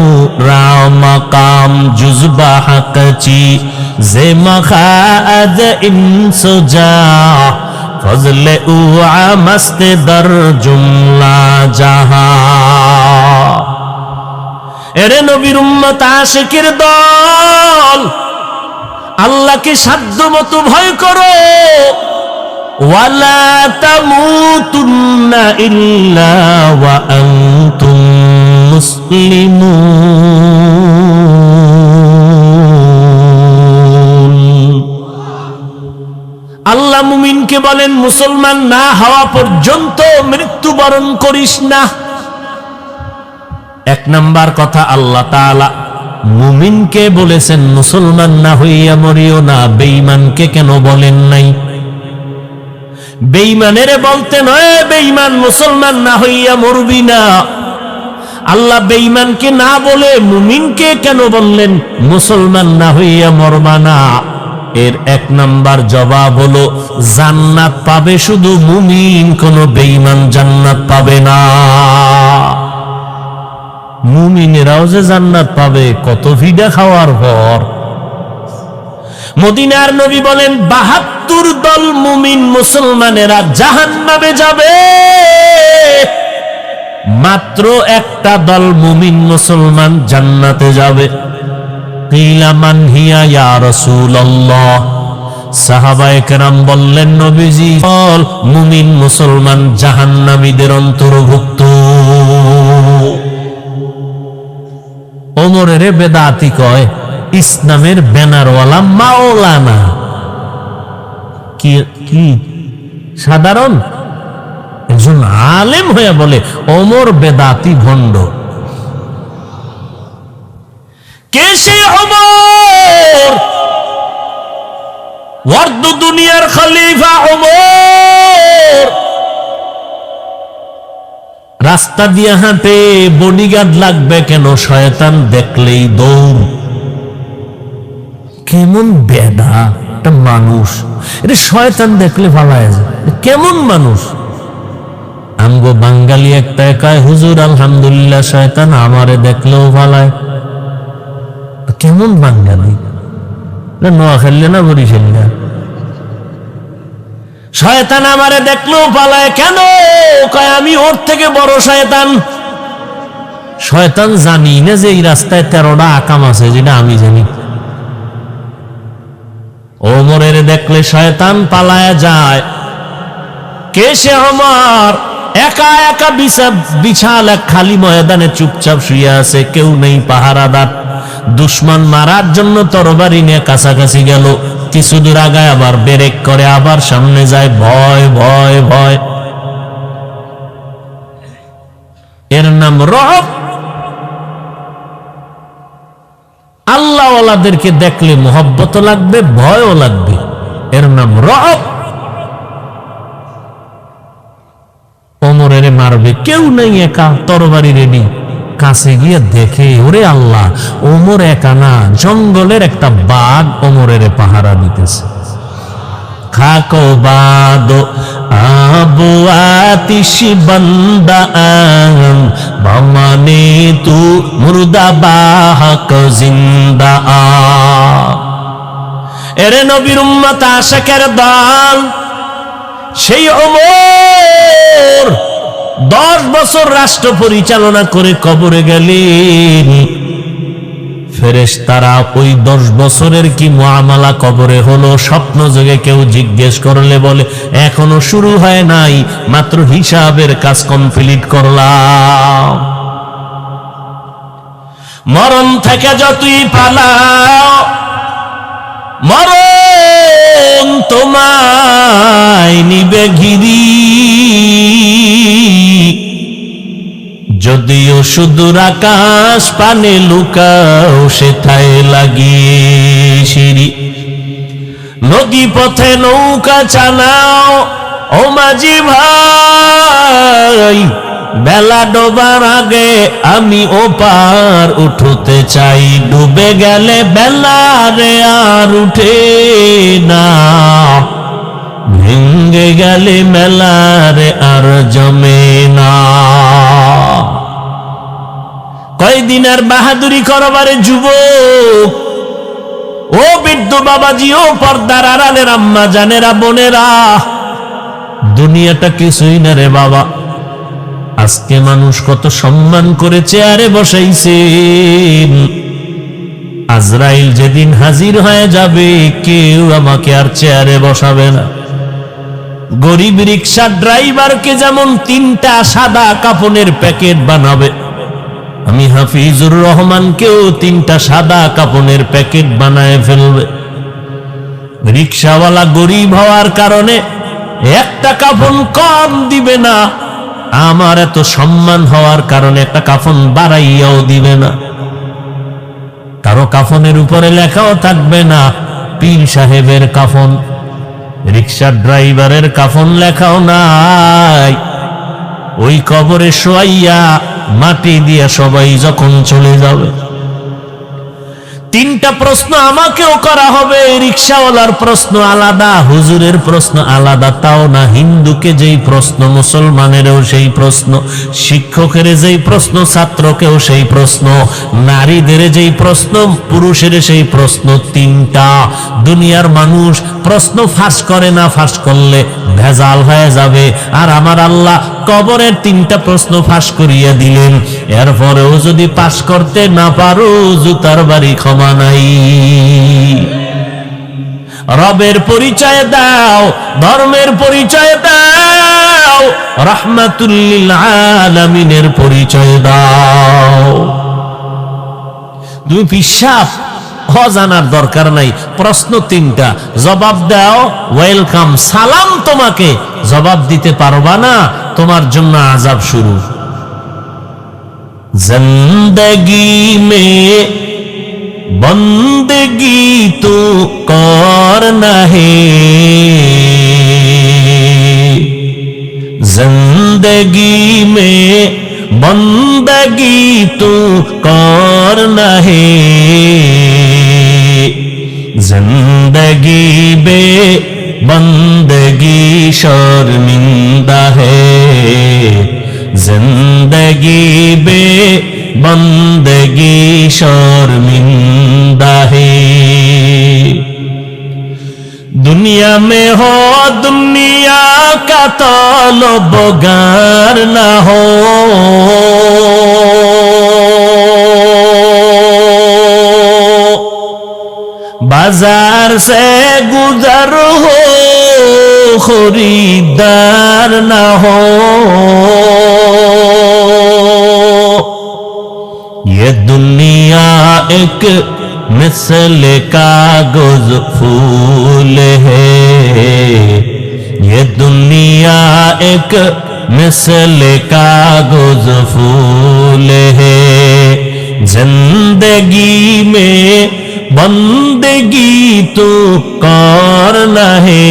রামাকাম জুজবা হকচি জে মখাদ ইনসুজা ফজলে উ আমস্ত দর জুমলা জাহা। এরে নবীর উম্মত আশিকের দল, আল্লাহকে সাধ্যমতো ভয় করো। ওয়ালা তামুতুন্না ইল্লা ওয়া আনতুম মুসলিমুন। আল্লাহ মুমিনকে বলেন মুসলমান না হওয়া পর্যন্ত মৃত্যুবরণ করিস না। এক নাম্বার কথা, আল্লাহ তাআলা মুমিনকে বলেছেন মুসলমান না হইয়া মরিও না। বেঈমানকে কেন বলেন নাই? বেঈমানের বলতে নয় বেঈমান মুসলমান না হইয়া মরবি না। আল্লাহ বেঈমানকে না বলে মুমিনকে কেন বললেন মুসলমান না হইয়া মরবা না? এর এক নাম্বার জবাব হলো জান্নাত পাবে শুধু মুমিন, কোন বেঈমান জান্নাত পাবে না। মুমিনেরাও যে জান্নাত পাবে কত ভিডা খাওয়ার পর। মদিনার নবী বলেন 72 দল মুমিন মুসলমানেরা জাহান্নামে যাবে, মাত্র একটা দল মুমিন মুসলমান জান্নাতে যাবে। কিলা মান হিয়া ইয়া রাসূলুল্লাহ। সাহাবায়ে কেরাম বললেন নবীজি বল মুমিন মুসলমান জাহান্নামীদের অন্তর্ভুক্ত। ওমরের বেদাতি কয় ইসলামের ব্যানারওয়ালা মাওলানা। কি সাধারণ একজন আলেম হয়ে বলে ওমর বেদাতি ভণ্ড। কে সে ওমর? ওয়ার্দ দুনিয়ার খলিফা ওমর। রাস্তা দিয়ে হাঁটে, বডিগার্ড লাগবে কেন? শয়তান দেখলেই দৌড়। কেমন বেদা একটা মানুষ, এটা শয়তান দেখলে পালায় যায়। কেমন মানুষ? আমগো বাঙালি একটা কয় হুজুর আলহামদুলিল্লাহ শয়তান আমারে দেখলেও পালায়। কেমন বাঙালি? নোয়া খেললে না বরিশাল না? শয়তান আমারে দেখলেও পালায় কেন? কয় আমি ওর থেকে বড় শয়তান। শয়তান জানি না যে এই রাস্তায় 13টা আকাম আছে, যেটা আমি জানি। ওমরের দেখলে শয়তান পালায়া যায়। কে সে? ওমর একা একা বিশাল এক খালি ময়দানে চুপচাপ শুয়ে আছে, কেউ নেই পাহারাদার। দুশমন মারার জন্য তরবারি নিয়ে কাছাকাছি গেল, কিছু দূর আগায় আবার ব্রেক করে, আবার সামনে যায়। ভয় ভয় ভয়, এর নাম রহব। আল্লাহওয়ালাদেরকে দেখলে মোহব্বত লাগবে, ভয়ও লাগবে, এর নাম রহব। ওমরের মারবে, কেউ নেই, একা, তরবারি রেডি। কাছে গিয়ে দেখে, ওরে আল্লাহ, ওমর একা না, জঙ্গলের একটা বাঘ ওমরের পাহারা দিতেছে। খাকো বাদো আবু আতিশ বান্দা আম বামানে তু মুর্দা বাহক জিন্দা আ। এরে নবীর উম্মত আশিকের দল, সেই ওমর 10 বছর রাষ্ট্র পরিচালনা করে কবরে গেলেন। ফেরেশতারা ওই 10 বছরের কি মুআমালা কবরে হলো, স্বপ্ন যোগে কেউ জিজ্ঞেস করলে বলে এখনো শুরু হয় নাই, মাত্র হিসাবের কাজ কমপ্লিট করলাম। মরণ থেকে যতই পালাও, মরণ তোমায় নিবে ঘিরি। যদিও সুদূর আকাশ পানে লুকাও, সেথায় লাগিয়ে সিঁড়ি। নদী পথে নৌকা চালাও ও মাঝি ভাই, বেলা ডোবার আগে আমি ওপার উঠতে চাই। ডুবে গেলে বেলা রে আর উঠে না, ভেঙ্গে গেলে মেলা রে আর জমে না। কয়দিন আর বাহাদুরি করবারে যুবক, ও বৃদ্ধ বাবাজি, ও পর্দার আড়ালের আম্মা জানেরা, বোনেরা, দুনিয়াটা কিছুই না রে বাবা। আজকে মানুষ কত সম্মান করে চেয়ারে বসাইছেন, আজরাইল যেদিন হাজির হয়ে যাবে কেউ আমাকে আর চেয়ারে বসাবে না। গরিব রিক্সা ড্রাইভারকে যেমন 3টা সাদা কাফনের প্যাকেট বানাবে, আমি হাফিজুর রহমানকেও 3টা সাদা কাফনের প্যাকেট বানায় ফেলবে। রিক্সাওয়ালা গরিব হওয়ার কারণে একটা কাফন কম দিবে না, আমার এত সম্মান হওয়ার কারণে একটা কাফন বাড়াইয়াও দিবে না। কারো কাফনের উপরে লেখাও থাকবে না পীর সাহেবের কাফন, রিক্সা ড্রাইভারের কাফন লেখাও নাই। ওই কবরে শোয়াইয়া মাটি দিয়া সবাই যখন চলে যাবে, 3টা প্রশ্ন আমাকেও করা হবে। রিক্সাওয়ালার প্রশ্ন আলাদা, হুজুরের প্রশ্ন আলাদা। তাও না, হিন্দুকে যেই প্রশ্ন মুসলমানেরও সেই প্রশ্ন, শিক্ষকের যেই প্রশ্ন ছাত্রকেও সেই প্রশ্ন, নারীদের যেই প্রশ্ন পুরুষের সেই প্রশ্ন। 3টা। দুনিয়ার মানুষ প্রশ্ন ফাঁস করে না, ফাঁস করলে ভেজাল হয়ে যাবে। আর আমার আল্লাহ কবরের 3টা প্রশ্ন ফাঁস করিয়া দিলেন। এরপরেও যদি পাস করতে না পারো, জুতার বাড়ি ক্ষমা নাই। রবের পরিচয় দাও, ধর্মের পরিচয় দাও, রাহমাতুল লিল আলামিনের পরিচয় দাও। তুমি পিশাব জানার দরকার নাই, প্রশ্ন 3টা, জবাব দাও, ওয়েলকাম, সালাম। তোমাকে জবাব দিতে পারবা না, তোমার জন্য আযাব শুরু। জিন্দেগি মে বন্দেগি তো করনা হে, जिंदगी में बंदगी तो करना है, जिंदगी बे बंदगी शर्मिंदा है, जिंदगी बे बंदगी शर्मिंदा है। दुनिया में हो दुनिया का तलबगार ना हो, बाजार से गुजर हो खरीदार न हो, ये दुनिया एक मिसल कागज फूल है, ये दुनिया एक मिसल कागज फूल है। जिंदगी में बंदगी तो करना है,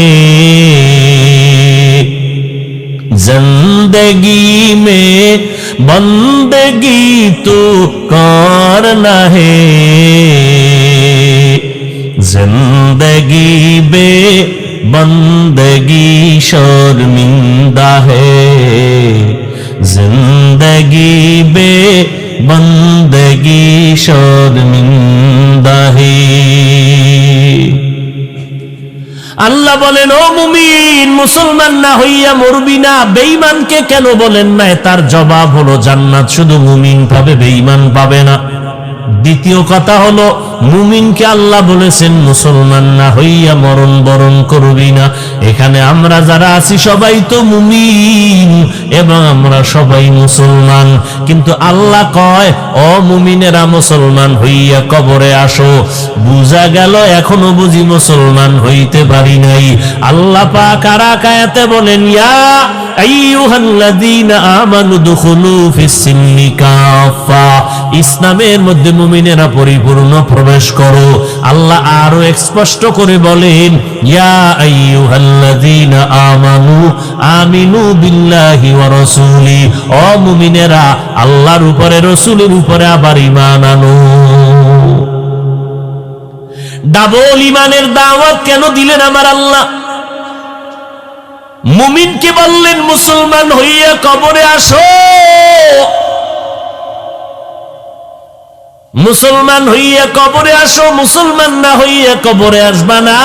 जिंदगी में बंदगी तो करना है, जिंदगी बे बंदगी शर्मिंदा है, जिंदगी बे बंदगी शर्मिंदा है। আল্লাহ বলেন, ও মুমিন, মুসলমান না হইয়া মরবি না। বেঈমানকে কেন বলেন না? তার জবাব হলো জান্নাত শুধু মুমিন পাবে, বেঈমান পাবে না। দ্বিতীয় কথা হলো, মুমিনকে আল্লাহ বলেছেন মুসলমান না হইয়া মরণ বরণ করবি না। এখানে আমরা যারা আছি সবাই তো মুমিন এবং আমরা সবাই মুসলমান, কিন্তু আল্লাহ কয় ও মুমিনেরা মুসলমান হইয়া কবরে আসো। বুঝা গেল এখনো বুঝি মুসলমান হইতে পারি নাই। আল্লাহ পাক আর আয়াতে বলেন, ইয়া আইয়ুহাল্লাযীনা আমানু দুখুলু ফিস-সিলমি কাফা, ইসলামের মধ্যে মুমিনেরা পরিপূর্ণ প্রবেশ করো। আল্লাহ আরো স্পষ্ট করে বলেন, ইয়া আইয়ুহাল্লাযীনা আমানু আমিনু বিল্লাহি ওয়া রাসূলি, ও মুমিনেরা আল্লাহর উপরে রাসূলের উপরে আবার ঈমান আনো। ডাবল ঈমানের দাওয়াত কেন দিলেন আমার আল্লাহ? মুমিনকে বললেন মুসলমান হইয়া কবরে আসো, মুসলমান হইয়া কবরে আসো, মুসলমান না হইয়া কবরে আসবা না।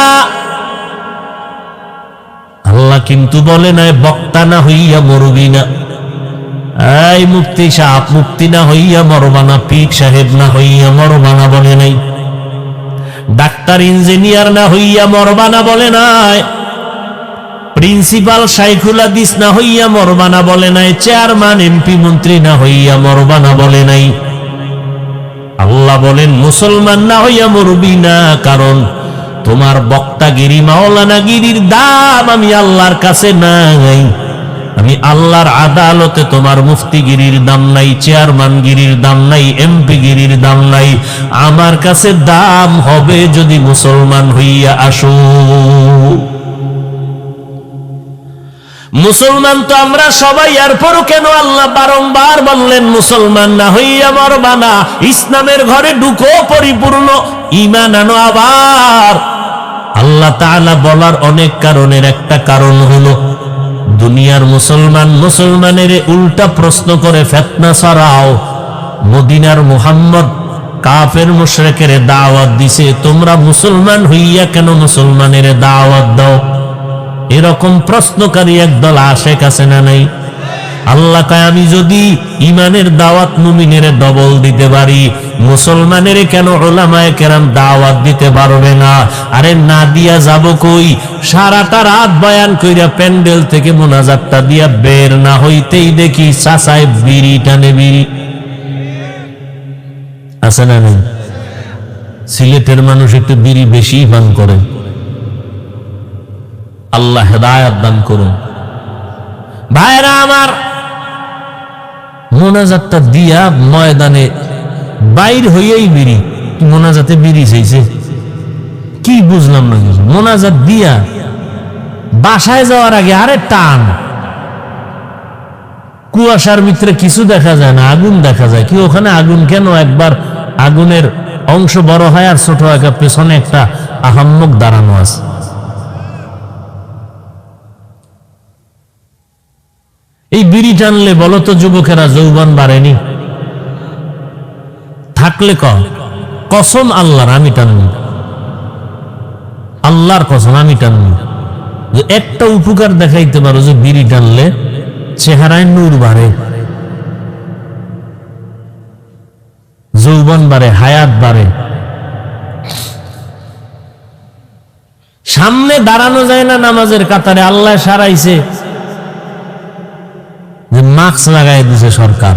আল্লাহ কিন্তু বলে নাই বক্তা না হইয়া মরবি না। এই মুফতি সাহেব, মুফতি না হইয়া মরবা না, পীর সাহেব না হইয়া মরবা না বলে নাই। ডাক্তার ইঞ্জিনিয়ার না হইয়া মরবা না বলে নাই। প্রিন্সিপাল শাইখুল হাদিস না হইয়া মরবা না বলে নাই। চেয়ারম্যান এমপি মন্ত্রী না হইয়া মরবা না বলে নাই। আল্লাহ বলেন মুসলমান না হইয়া মরবি না, কারণ তোমার বক্তাগিরি মাওলানাগিরির দাম আমি আল্লাহর কাছে নাই। আমি আল্লাহর আদালতে তোমার মুফতিগিরির দাম নাই, চেয়ারম্যানগিরির দাম নাই, এমপিগিরির দাম নাই। আমার কাছে দাম হবে যদি মুসলমান হইয়া আসো। মুসলমান তো আমরা সবাই, এরপরও কেন আল্লাহ বারংবার বললেন মুসলমান না হইয়া মরবা না? ইসলামের ঘরে ঢুকো, পরিপূর্ণ ঈমান আনো। আবার আল্লাহ তাআলা বলার অনেক কারণের একটা কারণ হলো দুনিয়ার মুসলমান মুসলমানের উল্টা প্রশ্ন করে ফিতনা ছড়াও। মদিনার মুহাম্মদ কাফের মুশরিকের দাওয়াত দিছে, তোমরা মুসলমান হইয়া কেন মুসলমানের দাওয়াত দাও? এরকম প্রশ্নকারী একদল আশেক আছে না নাই? আল্লাহ কয় আমি যদি ঈমানের দাওয়াত মুমিনের ডবল দিতে পারি, মুসলমানের কেন উলামায়ে কেরাম দাওয়াত দিতে পারবে না? আরে না দিয়া যাব কই? সারাটা রাত বয়ান কইরা প্যান্ডেল থেকে মোনাজাতটা দিয়া বের না হইতেই দেখি চাচায় বিড়ি টানে। বিড়ি আছে না নাই? সিলেটের মানুষ একটু বিড়ি বেশি পান করে। আল্লাহ হেদায়েত দান করুন। ভাইরা আমার, মোনাজাতটা দিয়া ময়দানে বাইর হইয়াই বিড়ি, মোনাজাতে বিড়ি চাইছে, কি বুঝলাম না কিছু। মোনাজাত দিয়া বাসায় যাওয়ার আগে আরে টান, কুয়াশার ভিতরে কিছু দেখা যায় না, আগুন দেখা যায়। কি ওখানে আগুন কেন? একবার আগুনের অংশ বড় হয় আর ছোট হয়, পেছনে একটা আহাম্মক দাঁড়ানো আছে। এই বিড়ি টানলে বলো তো যুবকেরা যৌবন বাড়েনি? থাকলে কসম আল্লাহর আমি টানবো, আল্লাহর কসম আমি টানবো। যে একটা উপকার দেখাইতে পারো যে বিড়ি টানলে চেহারায় নূর বাড়ে। যৌবন বাড়ে, হায়াত বাড়ে। সামনে দাঁড়ানো যায় না নামাজের কাতারে, আল্লাহ সারাইছে যে মাস্ক লাগাই দিছে সরকার,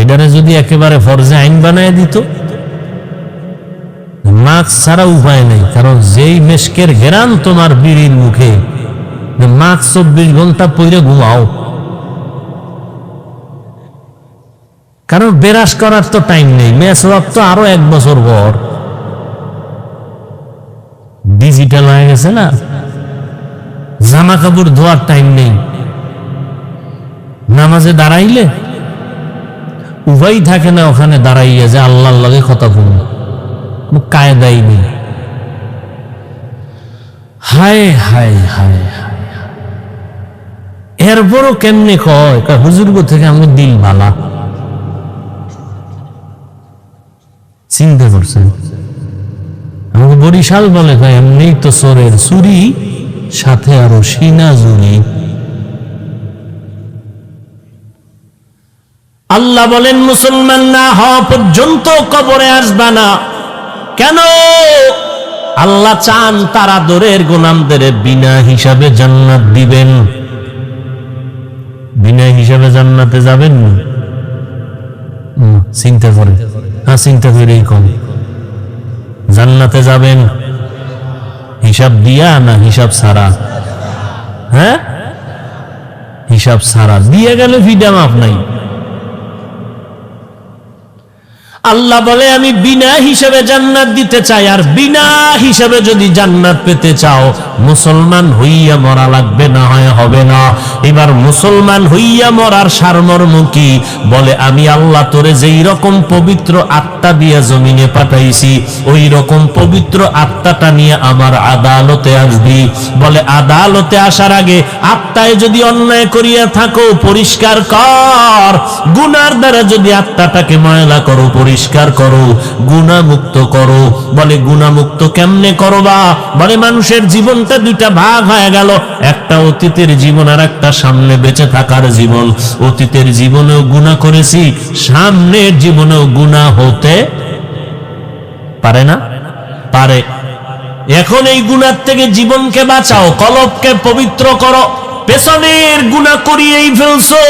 এটারে যদি একেবারে ফরজে আইন বানায় দিত, মাস্ক ছাড়া উপায় নেই। কারণ যেই মেশকের ঘেরান তোমার বিড়ির মুখে, মাস্ক 24 ঘন্টা পরে ঘুমাও, কারণ বেরাস করার তো টাইম নেই। মেসওয়াক তো আরো 1 বছর পর, ডিজিটাল হয়ে গেছে না, জামা কাপড় ধোয়ার টাইম নেই। নামাজে দাঁড়াইলে উভয় থাকে না, ওখানে দাঁড়াইয়া যে আল্লাহর লগে কথা বলুন, কায়দাই নেই। হায় হায় হায় হায়, এরপরও কেমনে কয় হুজুরগো থেকে আমার দিল ভালা। চিন্তা করছেন? আমাকে বরিশাল বলে কয় এমনি তো চোরের চুরি, সাথে আরো সিনা জুড়ি। আল্লাহ বলেন মুসলমান না হওয়া পর্যন্ত কবরে আসবা না। কেন? আল্লাহ চান তার আদরের গোলামদের বিনা হিসাবে জান্নাত দিবেন। বিনা হিসাবে জান্নাতে যাবেন না? চিন্তা করে, হ্যাঁ চিন্তা করেই কম। জান্নাতে যাবেন হিসাব দিয়া না হিসাব ছাড়া? হ্যাঁ, হিসাব ছাড়া। দিয়ে গেলে ফিডা মাপ নাই। আল্লাহ বলে আমি বিনা হিসাবে জান্নাত দিতে চাই। আর বিনা হিসাবে যদি জান্নাত পেতে চাও, মুসলমান হইয়া মরা লাগবে, না হয় হবে না। এবার মুসলমান হইয়া মরার সারমর্ম কি? বলে আমি আল্লাহ তোরে যেই রকম পবিত্র আত্মা দিয়া জমিনে পাঠাইছি, ওই রকম পবিত্র আত্মাটা নিয়ে আমার আদালতে আসবি। বলে আদালতে আসার আগে আত্মায় যদি অন্যায় করিয়া থাকো পরিষ্কার কর, গুনার দ্বারা যদি আত্মাটাকে ময়লা করো পরিষ্কার করো, গুনাহমুক্ত করো। বলে গুনাহমুক্ত কেমনে করবা? বলে মানুষের জীবনটা দুইটা ভাগ হয়ে গেল, একটা অতীতের জীবন আর একটা সামনে বেঁচে থাকার জীবন। অতীতের জীবনেও গুনাহ করেছি, সামনের জীবনেও গুনাহ হতে পারে না? পারে। এখন এই গুনাহ থেকে জীবনকে বাঁচাও, কলবকে পবিত্র করো। পেছনের গুনাহ করিয়েই ফেলছো,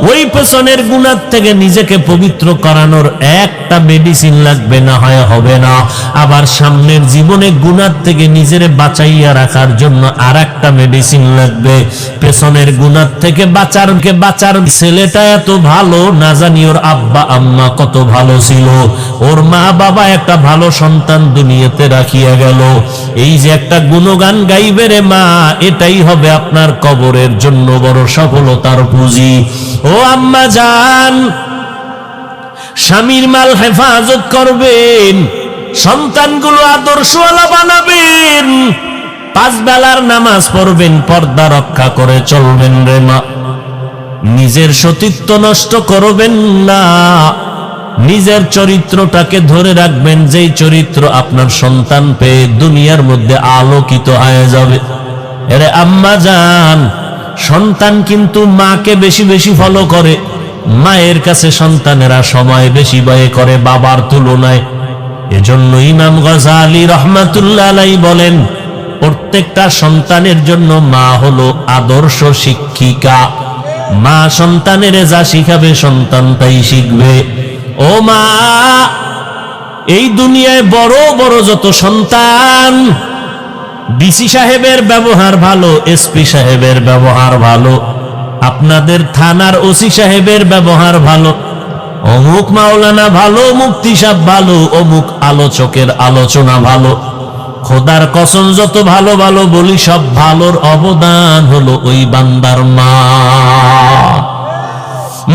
ওই পেছনের গুনাহ থেকে নিজেকে পবিত্র করানোর একটা মেডিসিন লাগবে, না হয় হবে না। আবার সামনের জীবনে গুনাহ থেকে নিজেরে বাঁচাইয়া রাখার জন্য আর একটা মেডিসিন লাগবে। পেছনের গুনাহ থেকে বাঁচার ছেলেটা এত ভালো, না জানি ওর আব্বা আম্মা কত ভালো ছিল, ওর মা বাবা একটা ভালো সন্তান দুনিয়াতে রাখিয়া গেল। এই যে একটা গুণগান গাইবে রে মা, এটাই হবে আপনার কবরের জন্য বড় সফলতার পুঁজি। ও আম্মা জান, স্বামীর মাল হেফাজত করবেন, সন্তানগুলো আদর্শওয়ালা বানাবেন, 5 বেলার নামাজ পড়বেন, পর্দা রক্ষা করে চলবেন রে মা। নিজের সতীত্ব নষ্ট করবেন না, নিজের চরিত্রটাকে ধরে রাখবেন, যেই চরিত্র আপনার সন্তান পেয়ে দুনিয়ার মধ্যে আলোকিত হয়ে যাবে। এরে আম্মা জান, সন্তান কিন্তু মাকে বেশি বেশি ফলো করে। মায়ের কাছে সন্তানেরা সময় বেশি ব্যয় করে বাবার তুলনায়। এজন্য ইমাম গজালি রহমাতুল্লাহ আলাইহি বলেন, প্রত্যেকটা সন্তানের জন্য মা হলো আদর্শ শিক্ষিকা। মা সন্তানের যা শিখাবে সন্তান তাই শিখবে। ও মা, এই দুনিয়ায় বড় বড় যত সন্তান, ডিসি সাহেবের ব্যবহার ভালো, এসপি সাহেবের ব্যবহার ভালো, আপনাদের থানার ওসি সাহেবের ব্যবহার ভালো, অমুক মাওলানা ভালো, মুফতি সাহেব ভালো, অমুক আলোচকের আলোচনা ভালো। খোদার কসম যত ভালো ভালো বলি, সব ভালোর অবদান হলো ওই বান্দার মা।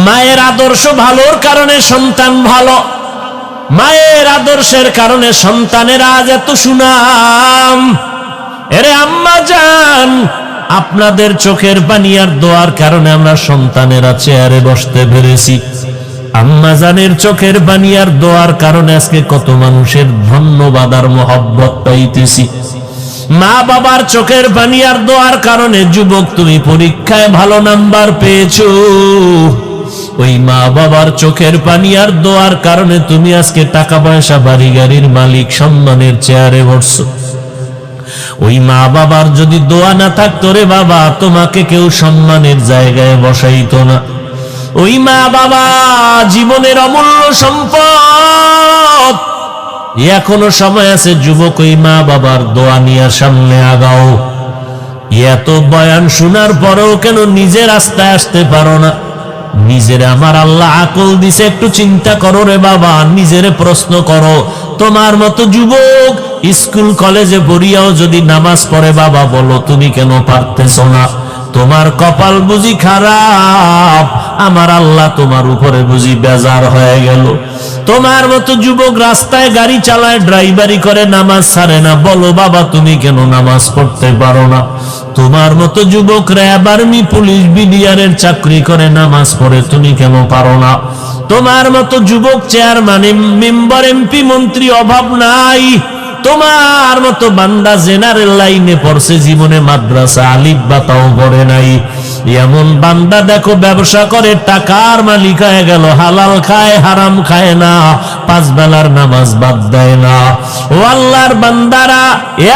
মায়ের আদর্শ ভালোর কারণে সন্তান ভালো, মায়ের আদর্শের কারণে সন্তানের আজ এত সুনাম। এরে আম্মা জান, আপনাদের চোখের পানি আর দোয়ার কারণে আমরা সন্তানেরা চেয়ারে বসতে পেরেছি। আম্মা জানের চোখের পানি আর দোয়ার কারণে আজকে কত মানুষের ধন্যবাদ আর মহব্বত পাইতেছি। মা বাবার চোখের পানি আর দোয়ার কারণে যুবক তুমি পরীক্ষায় ভালো নাম্বার পেয়েছো। ও ওই মা বাবার চোখের পানি আর দোয়ার কারণে তুমি আজকে টাকা পয়সা বাড়ি গাড়ির মালিক সম্মানের চেয়ারে বসছো। ওই মা বাবার যদি দোয়া না থাকতো রে বাবা, তোমাকে কেউ সম্মানের জায়গায় বসাইতো না। ওই মা বাবা জীবনের অমূল্য সম্পদ। এখনো সময় আছে যুবক, ওই মা বাবার দোয়া নিয়ে সামনে আগাও। এত বয়ান শোনার পরেও কেন নিজের রাস্তায় আসতে পারো না? নিজের আমার আল্লাহ আকল দিছে, একটু চিন্তা করো রে বাবা, নিজের প্রশ্ন করো। তোমার মতো যুবক স্কুল কলেজে পড়িয়াও যদি নামাজ পড়ে বাবা, বলো তুমি কেন পারতেছো না? তোমার কপাল বুঝি খারাপ, আমার আল্লাহ তোমার উপরে বুঝি বেজার হয়ে গেল। তোমার মতো যুবক রাস্তায় গাড়ি চালায়, ড্রাইভারি করে, নামাজ ছাড়ে না, বলো বাবা তুমি কেন নামাজ পড়তে পারো না? তোমার মতো যুবক র্যাব, আর্মি, পুলিশ, বিডিআরের চাকরি করে, নামাজ পড়ে, তুমি কেন পারো না? তোমার মতো যুবক চেয়ারম্যান, মেম্বার, এমপি, মন্ত্রী, অভাব নাই। তোমার মতো বান্দা জেনারেল লাইনে পড়ছে, জীবনে মাদ্রাসা আলিফ বা তাও পড়ে নাই। এমন বান্দা দেখো ব্যবসা করে, টাকার মালিক হয়ে গেল, হালাল খায় হারাম খায় না, 5 বেলার নামাজ বাদ দেয় না। ও আল্লাহর বান্দারা,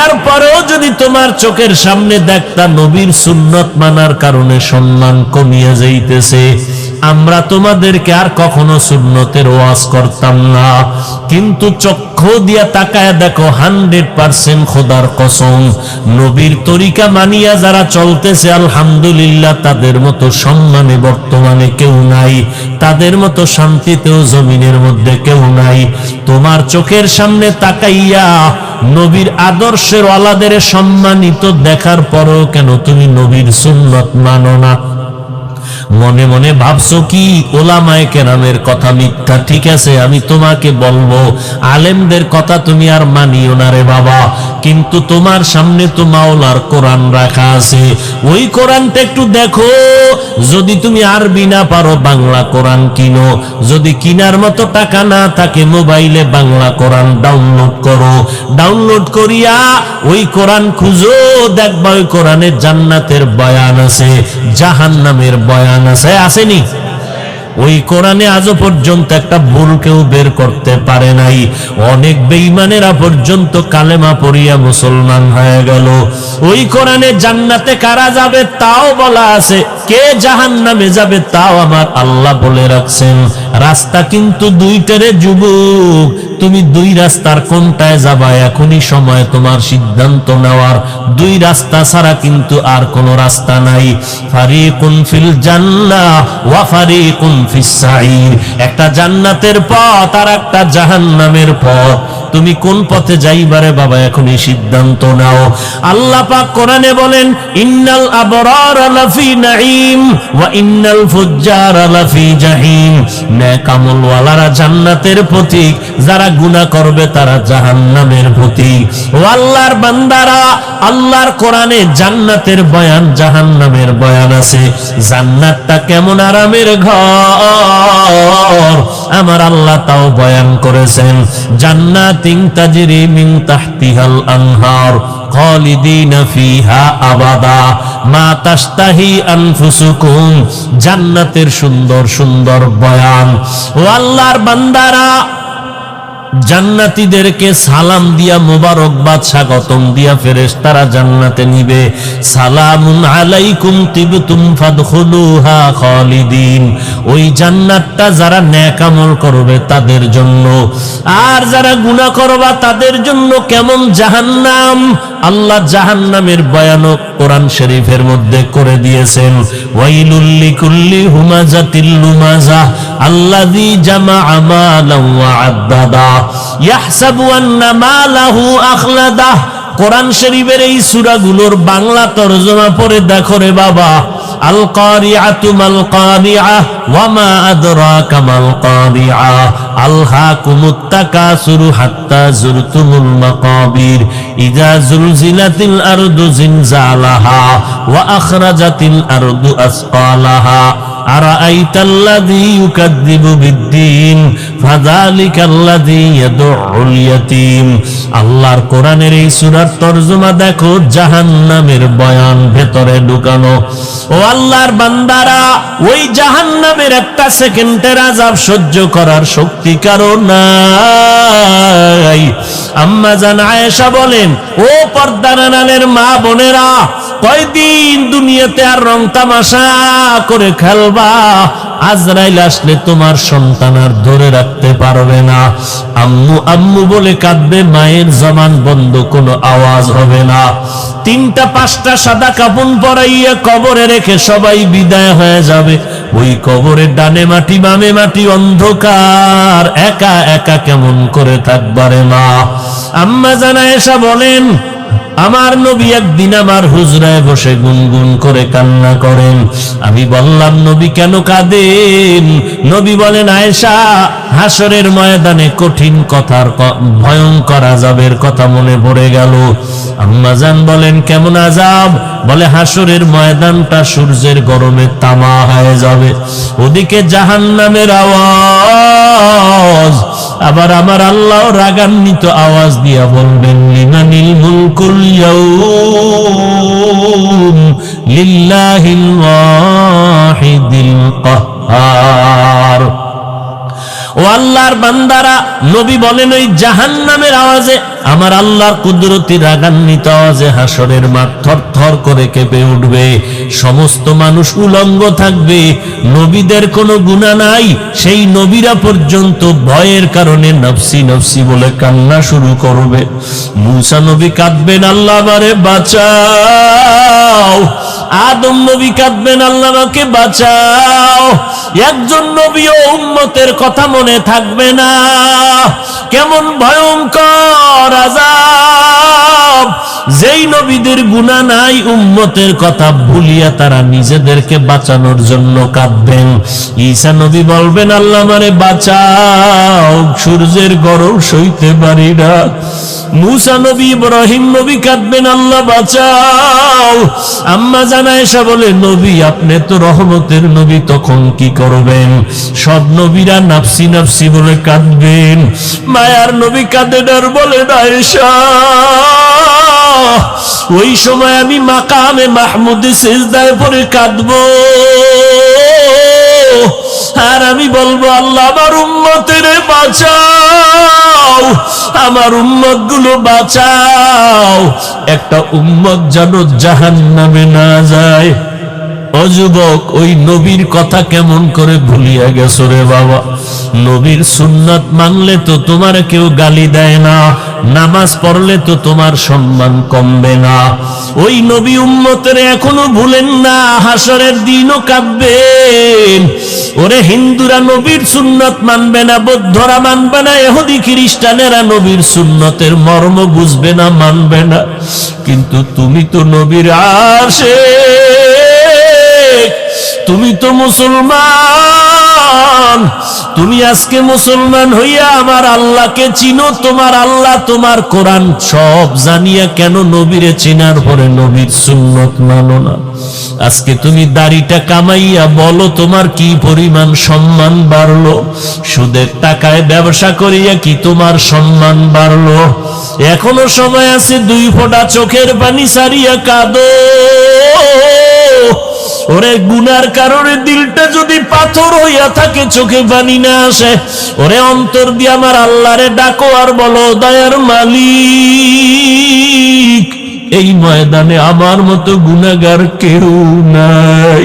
এরপরেও যদি তোমার চোখের সামনে দেখতা নবীর সুন্নত মানার কারণে সম্মান কমিয়ে যাইতেছে, আমরা তোমাদেরকে আর কখনো সুন্নতের ওয়াজ করতাম না। কিন্তু চক্ষু দিয়া তাকায় দেখো, 100% খোদার কসম, নবীর তরিকা মানিয়া যারা চলতেছে আলহামদুলিল্লাহ, তাদের মতো সম্মানে বর্তমানে কেউ নাই, তাদের মতো শান্তিতেও জমিনের মধ্যে কেউ নাই। তোমার চোখের সামনে তাকাইয়া নবীর আদর্শের ওয়ালাদের সম্মানিত দেখার পরও কেন তুমি নবীর সুন্নত মানো না? মনে মনে ভাবছো কি ওলামায়ে কেরামের কথা মিথ্যা? ঠিক আছে, আমি তোমাকে বলবো, আলেমদের কথা তুমি আর মানিও না রে বাবা, কিন্তু তোমার সামনে তো মাওলার কোরআন রাখা আছে। ওই কোরআনটা একটু দেখো। যদি তুমি আরবি না পারো, বাংলা কোরআন কিনো। যদি কিনার মতো টাকা না থাকে, মোবাইলে বাংলা কোরআন ডাউনলোড করো। ডাউনলোড করিয়া ওই কোরআন খুঁজো, দেখবা ওই কোরআনে জান্নাতের বয়ান আছে, জাহান্নামের বয়ান আছে, আসেনি? ওই কোরআনে আজও পর্যন্ত একটা ভুল কেউ বের করতে পারে নাই। অনেক বেঈমানেরা পর্যন্ত কালেমা পড়িয়া মুসলমান হয়ে গেল। ওই কোরআনে জান্নাতে কারা যাবে তাও বলা আছে, কে জাহান্নামে যাবে তাও আমার আল্লাহ বলে রাখছেন। রাস্তা কিন্তু দুইটারে যুবক, তুমি দুই রাস্তার কোনটায় যাবা এখনই সময় তোমার সিদ্ধান্ত নেওয়ার। দুই রাস্তা ছাড়া কিন্তু আর কোন রাস্তা নাই। ফারিকুন ফিল জান্নাহ ওয়া ফারিকুন ফিস সাঈর, একটা জান্নাতের পথ আর একটা জাহান্নামের পথ। তুমি কোন পথে যাইবারে বাবা এখনই সিদ্ধান্ত নাও। আল্লাহ পাক কোরআনে বলেন, ইন্নাল আবরারা লাফি নাঈম ওয়া ইন্নাল ফুজ্জারা লাফি জাহিম। নেক আমলওয়ালারা জান্নাতের পথিক, যারা গুনাহ করবে তারা জাহান্নামের পথিক। ও আল্লাহর বান্দারা, আল্লাহর কোরআনে জান্নাতের বয়ান, জাহান্নামের বয়ান আছে। জান্নাতটা কেমন আরামের ঘর আমার আল্লাহ তাও বয়ান করেছেন। জান্নাতিন তাজরি মিন তাহতিহাল আনহার খালিদিনা ফিহা আবাদা মা তাশতাহি আনফুসুকুম। জান্নাতের সুন্দর সুন্দর বয়ান। ও আল্লাহর বান্দারা, জান্নাতীদেরকে সালাম দিয়া মোবারকবাদ স্বাগতম দিয়া ফেরেশতারা জান্নাতে নিবে। সালামুন আলাইকুম তিবতুম ফাদখুলুহা খালিদিন। ওই জান্নাতটা যারা নেক আমল করবে তাদের জন্য, আর যারা গুনাহ করবা তাদের জন্য কেমন জাহান্নাম। আল্লাহ জাহান্নামের বয়ান কোরআন শরীফের মধ্যে করে দিয়েছেন। ওয়াইলুল লিকুল্লি হুমাজাতিল লুমাজাহ আল্লাযী জামাআ মালান ওয়া আদ্দাদা ইয়াহসাবু আন্না মালাহু আখলাদাহ। কোরআন শরীফের এই সূরাগুলোর বাংলা তরজমা পড়ে দেখো রে বাবা। আল কারিআতু মাল কারিআহ ওয়া মা আদরাকা মাল কারিআহ আলহাকুমুত তাকাসুরু হাত্তা যুরতুমুল মাকাবির ইযা যুলজিলাতিল আরদু জিলজালাহা ওয়া আখরাজাতিল আরদু আসকালাহা আরাআইতাল্লাযী ইউকাযযিবু বিদ্দীন ফাযালিকাল্লাযী ইয়াদউল ইয়াতীম। আল্লাহর কোরআনের এই সূরার তরজমা দেখো, জাহান্নামের বয়ান ভেতরে ঢুকানো। ও আল্লাহর বান্দারা, ওই জাহান্নামের একটা সেকেন্ডের আযাব সহ্য করার শক্তি কারো নাই। আম্মা জান আয়েশা বলেন, ও পর্দার আড়ালের মা বোনেরা, কয়দিন দুনিয়াতে আর রং তামাশা করে খেলবা? আজরাইল আসলে তোমার সন্তান আর ধরে রাখতে পারবে না। আম্মু আম্মু বলে কাঁদবে, মায়ের জবান বন্ধ, কোনো আওয়াজ হবে না। 3টা 5টা সাদা কাফন পরাইয়া কবরে রেখে সবাই বিদায় হয়ে যাবে। ওই কবরের ডানে মাটি বামে মাটি, অন্ধকার, একা একা কেমন করে থাকবারে মা? আম্মা জান আয়েশা বলেন, আমার নবী একদিন আমার হুজরায় বসে গুনগুন করে কান্না করেন। আমি বললাম, নবী কেন কাঁদেন? নবী বলেন, আয়েশা, হাসরের ময়দানে কঠিন কথার, ভয়ঙ্কর আযাবের কথা মনে পড়ে গেল। আম্মা জান বলেন, কেমন আযাব? বলে, হাসরের ময়দানটা সূর্যের গরমে তামা হয়ে যাবে, ওদিকে জাহান্নামের আওয়াজ। আবার আমার আল্লাহ রাগান্বিত আওয়াজ দিয়া বলবেন, লিমানিল মুলকুল ইয়াউম লিল্লাহিল ওয়াহিদিল কাহ্হার। ও আল্লাহর বান্দারা, নবী বলেন, ওই জাহান্নামের আওয়াজে, আমার আল্লাহর কুদরতি রাগান্বিত আওয়াজে হাসরের মাঠ থরথর করে কেঁপে উঠবে। সমস্ত মানুষ উলঙ্গ থাকবে। নবীদের কোনো গুনাহ নাই, সেই নবীরা পর্যন্ত ভয়ের কারণে নফসি নফসি বলে কান্না শুরু করবে। মূসা নবী কাঁদবেন, আল্লাহ আমারে বাঁচাও। আদম নবী কাঁদবেন, আল্লাহ আমাকে বাঁচাও। একজন নবী ও উম্মতের কথা মনে থাকবে না। কেমন ভয়ঙ্কর আযাব! যেই নবীদের গুনাহ নাই, উম্মতের কথা ভুলিয়া তারা নিজেদেরকে বাঁচানোর জন্য কাঁদবেন। ঈসা নবী বলবেন, আল্লাহ আমারে বাঁচাও, সূর্যের গরম সইতে পারি না। মূসা নবী, ইব্রাহিম নবী কাঁদবেন, আল্লাহ বাঁচাও। আম্মা জান আয়েশা বলে, নবী আপনি তো রহমতের নবী, তখন কি করবেন? সব নবীরা নাফসি নাফসি বলে কাঁদবেন। মায়ার নবী কাঁদেন আর বলেন, আয়েশা, ওই সময় আমি মাকামে মাহমুদে সিজদায় পড়ে কাঁদবো, আর আমি বলবো, আল্লাহ আমার উম্মতের বাঁচাও, আমার উম্মত গুলো বাঁচাও, একটা উম্মত যেন জাহান্নামে না যায়। ও যুবক, ওই নবীর কথা কেমন করে ভুলিয়া গেছো রে বাবা? নবীর সুন্নাত মানলে তো তোমার কেউ গালি দেয় না, নামাজ পড়লে তো তোমার সম্মান কমবে না। ওই নবী উম্মতের এখনো ভুলেন না, হাসরের দিনও কাঁদবেন। ওরে হিন্দুরা নবীর সুন্নাত মানবে না, বৌদ্ধরা মানবে না, ইহুদি খ্রিস্টানেরা নবীর সুন্নতের মর্ম বুঝবে না, মানবে না, কিন্তু তুমি তো নবীর আশিক, তুমি তো মুসলমান। তুমি আজকে মুসলমান হইয়া আমার আল্লাহকে চিনো, তোমার আল্লাহ তোমার কোরআন সব জানিয়া কেন নবীরে চিনার পরে নবীর সুন্নত মানো না? আজকে তুমি দাড়িটা কামাইয়া বলো, তোমার কি পরিমাণ সম্মান বাড়লো? সুদের টাকায় ব্যবসা করিয়া কি তোমার সম্মান বাড়লো? এখনো সময় আছে, 2 ফোঁটা চোখের পানি সারিয়া কাঁদো। ওরে গুনার কারণে দিলটা যদি পাথর হইয়া থাকে, চোখে পানি না আসে, ওরে অন্তর দিয়ে আমার আল্লাহরে ডাকো আর বলো, দয়ার মালিক, এই ময়দানে আমার মতো গুনাহগার কেউ নাই।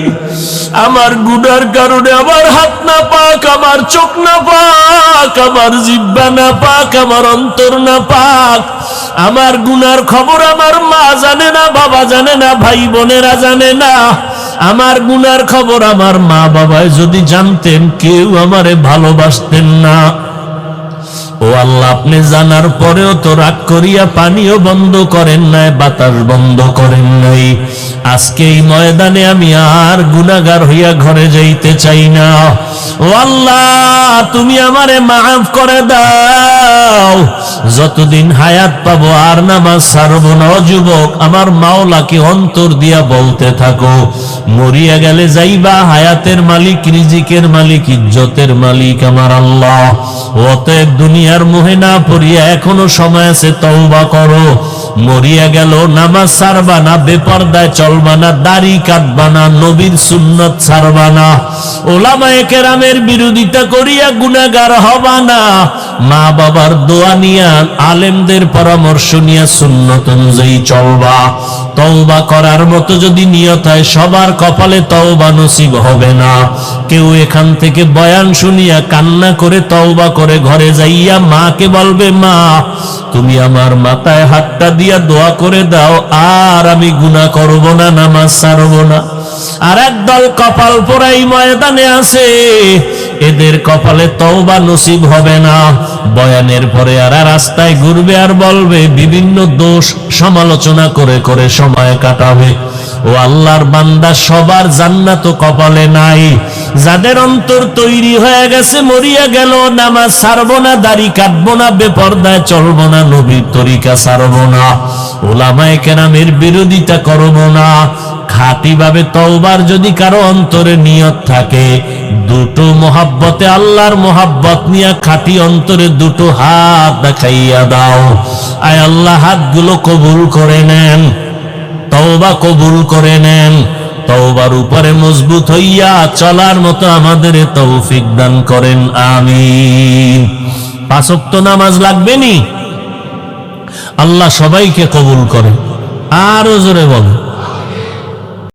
আমার গুনার কারণে আমার হাত না পাক, আমার চোখ না পাক, আমার জিহ্বা না পাক, আমার অন্তর না পাক। আমার গুনার খবর আমার মা জানে না, বাবা জানে না, ভাই বোনেরা জানে না। আমার গুনার খবর আমার মা বাবায় যদি জানতেন, কেউ আমারে ভালোবাসতেন না। ও আল্লাহ, আপনি জানার পরেও তো রাগ করিয়া পানিও বন্ধ করেন নাই, বাতাস বন্ধ করেন নাই। আজকে এই ময়দানে আমি আর গুনাহগার হইয়া ঘরে যাইতে চাই না। ও আল্লাহ, তুমি আমারে মাফ করে দাও। যতদিন হায়াত পাবো আর নামাজ ছাড়বো না। যুবক, আমার মাওলাকে অন্তর দিয়া বলতে থাকো, মরিয়া গেলে যাইবা, হায়াতের মালিক, রিজিকের মালিক, ইজ্জতের মালিক আমার আল্লাহ। অতএব দুনিয়ার মোহে না পড়িয়া এখনো সময় আছে, তওবা করো। মরিয়া গেল নামাজ ছাড়বা না, বেপরদায় চলবা না, দাড়ি কাটবা না, নবীর সুন্নত ছাড়বা না, ওলামায়ে কেরামের বিরোধিতা করিয়া গুনাহগার হবা না, মা বাবার দোয়া নিয়া, আলেমদের পরামর্শ নিয়া সুন্নত অনুযায়ী চলবা। তওবা করার মতো যদি নিয়ত হয়, সবার কপালে তওবা নসিব হবে না। কেউ এখান থেকে বয়ান শুনিয়া কান্না করে তওবা করে ঘরে যাইয়া মাকে বলবে, মা তুমি আমার মাথায় হাতটা দিয়া দোয়া করে দাও, আর আমি গুনাহ করব না, নামাজ ছাড়ব না। আর একদল কপাল পোড়াই ময়দানে আছে, এদের কপালে তওবা নসিব হবে না। বয়ানের পরে আর রাস্তায় ঘুরবে আর বলবে, বিভিন্ন দোষ সমালোচনা করে করে সময় কাটাবে। ও আল্লাহর বান্দা, সবার জান্নাত কপালে নাই। যাদের অন্তর তৈরি হয়ে গেছে, মরিয়া গেল নামাজ ছাড়বো না, দাড়ি কাটবো না, বেপরদায় চলবো না, নবীর তরিকা ছাড়বো না, ওলামায়ে কেরামের বিরোধিতা করবো না। খাঁটি ভাবে তওবার যদি কারো অন্তরে নিয়ত থাকে, দুটো মোহাব্বতে, আল্লাহর মোহাব্বত নিয়ে খাঁটি অন্তরে দুটো হাত দেখাইয়া দাও। আয় আল্লাহ, হাতগুলো কবুল করে নেন, তওবা কবুল করে নেন। তওবার উপরে মজবুত হইয়া চলার মতো আমাদের তৌফিক দান করেন, আমিন। 5 ওয়াক্ত নামাজ লাগবে নি? আল্লাহ সবাইকে কবুল করেন। আরো জোরে বলেন।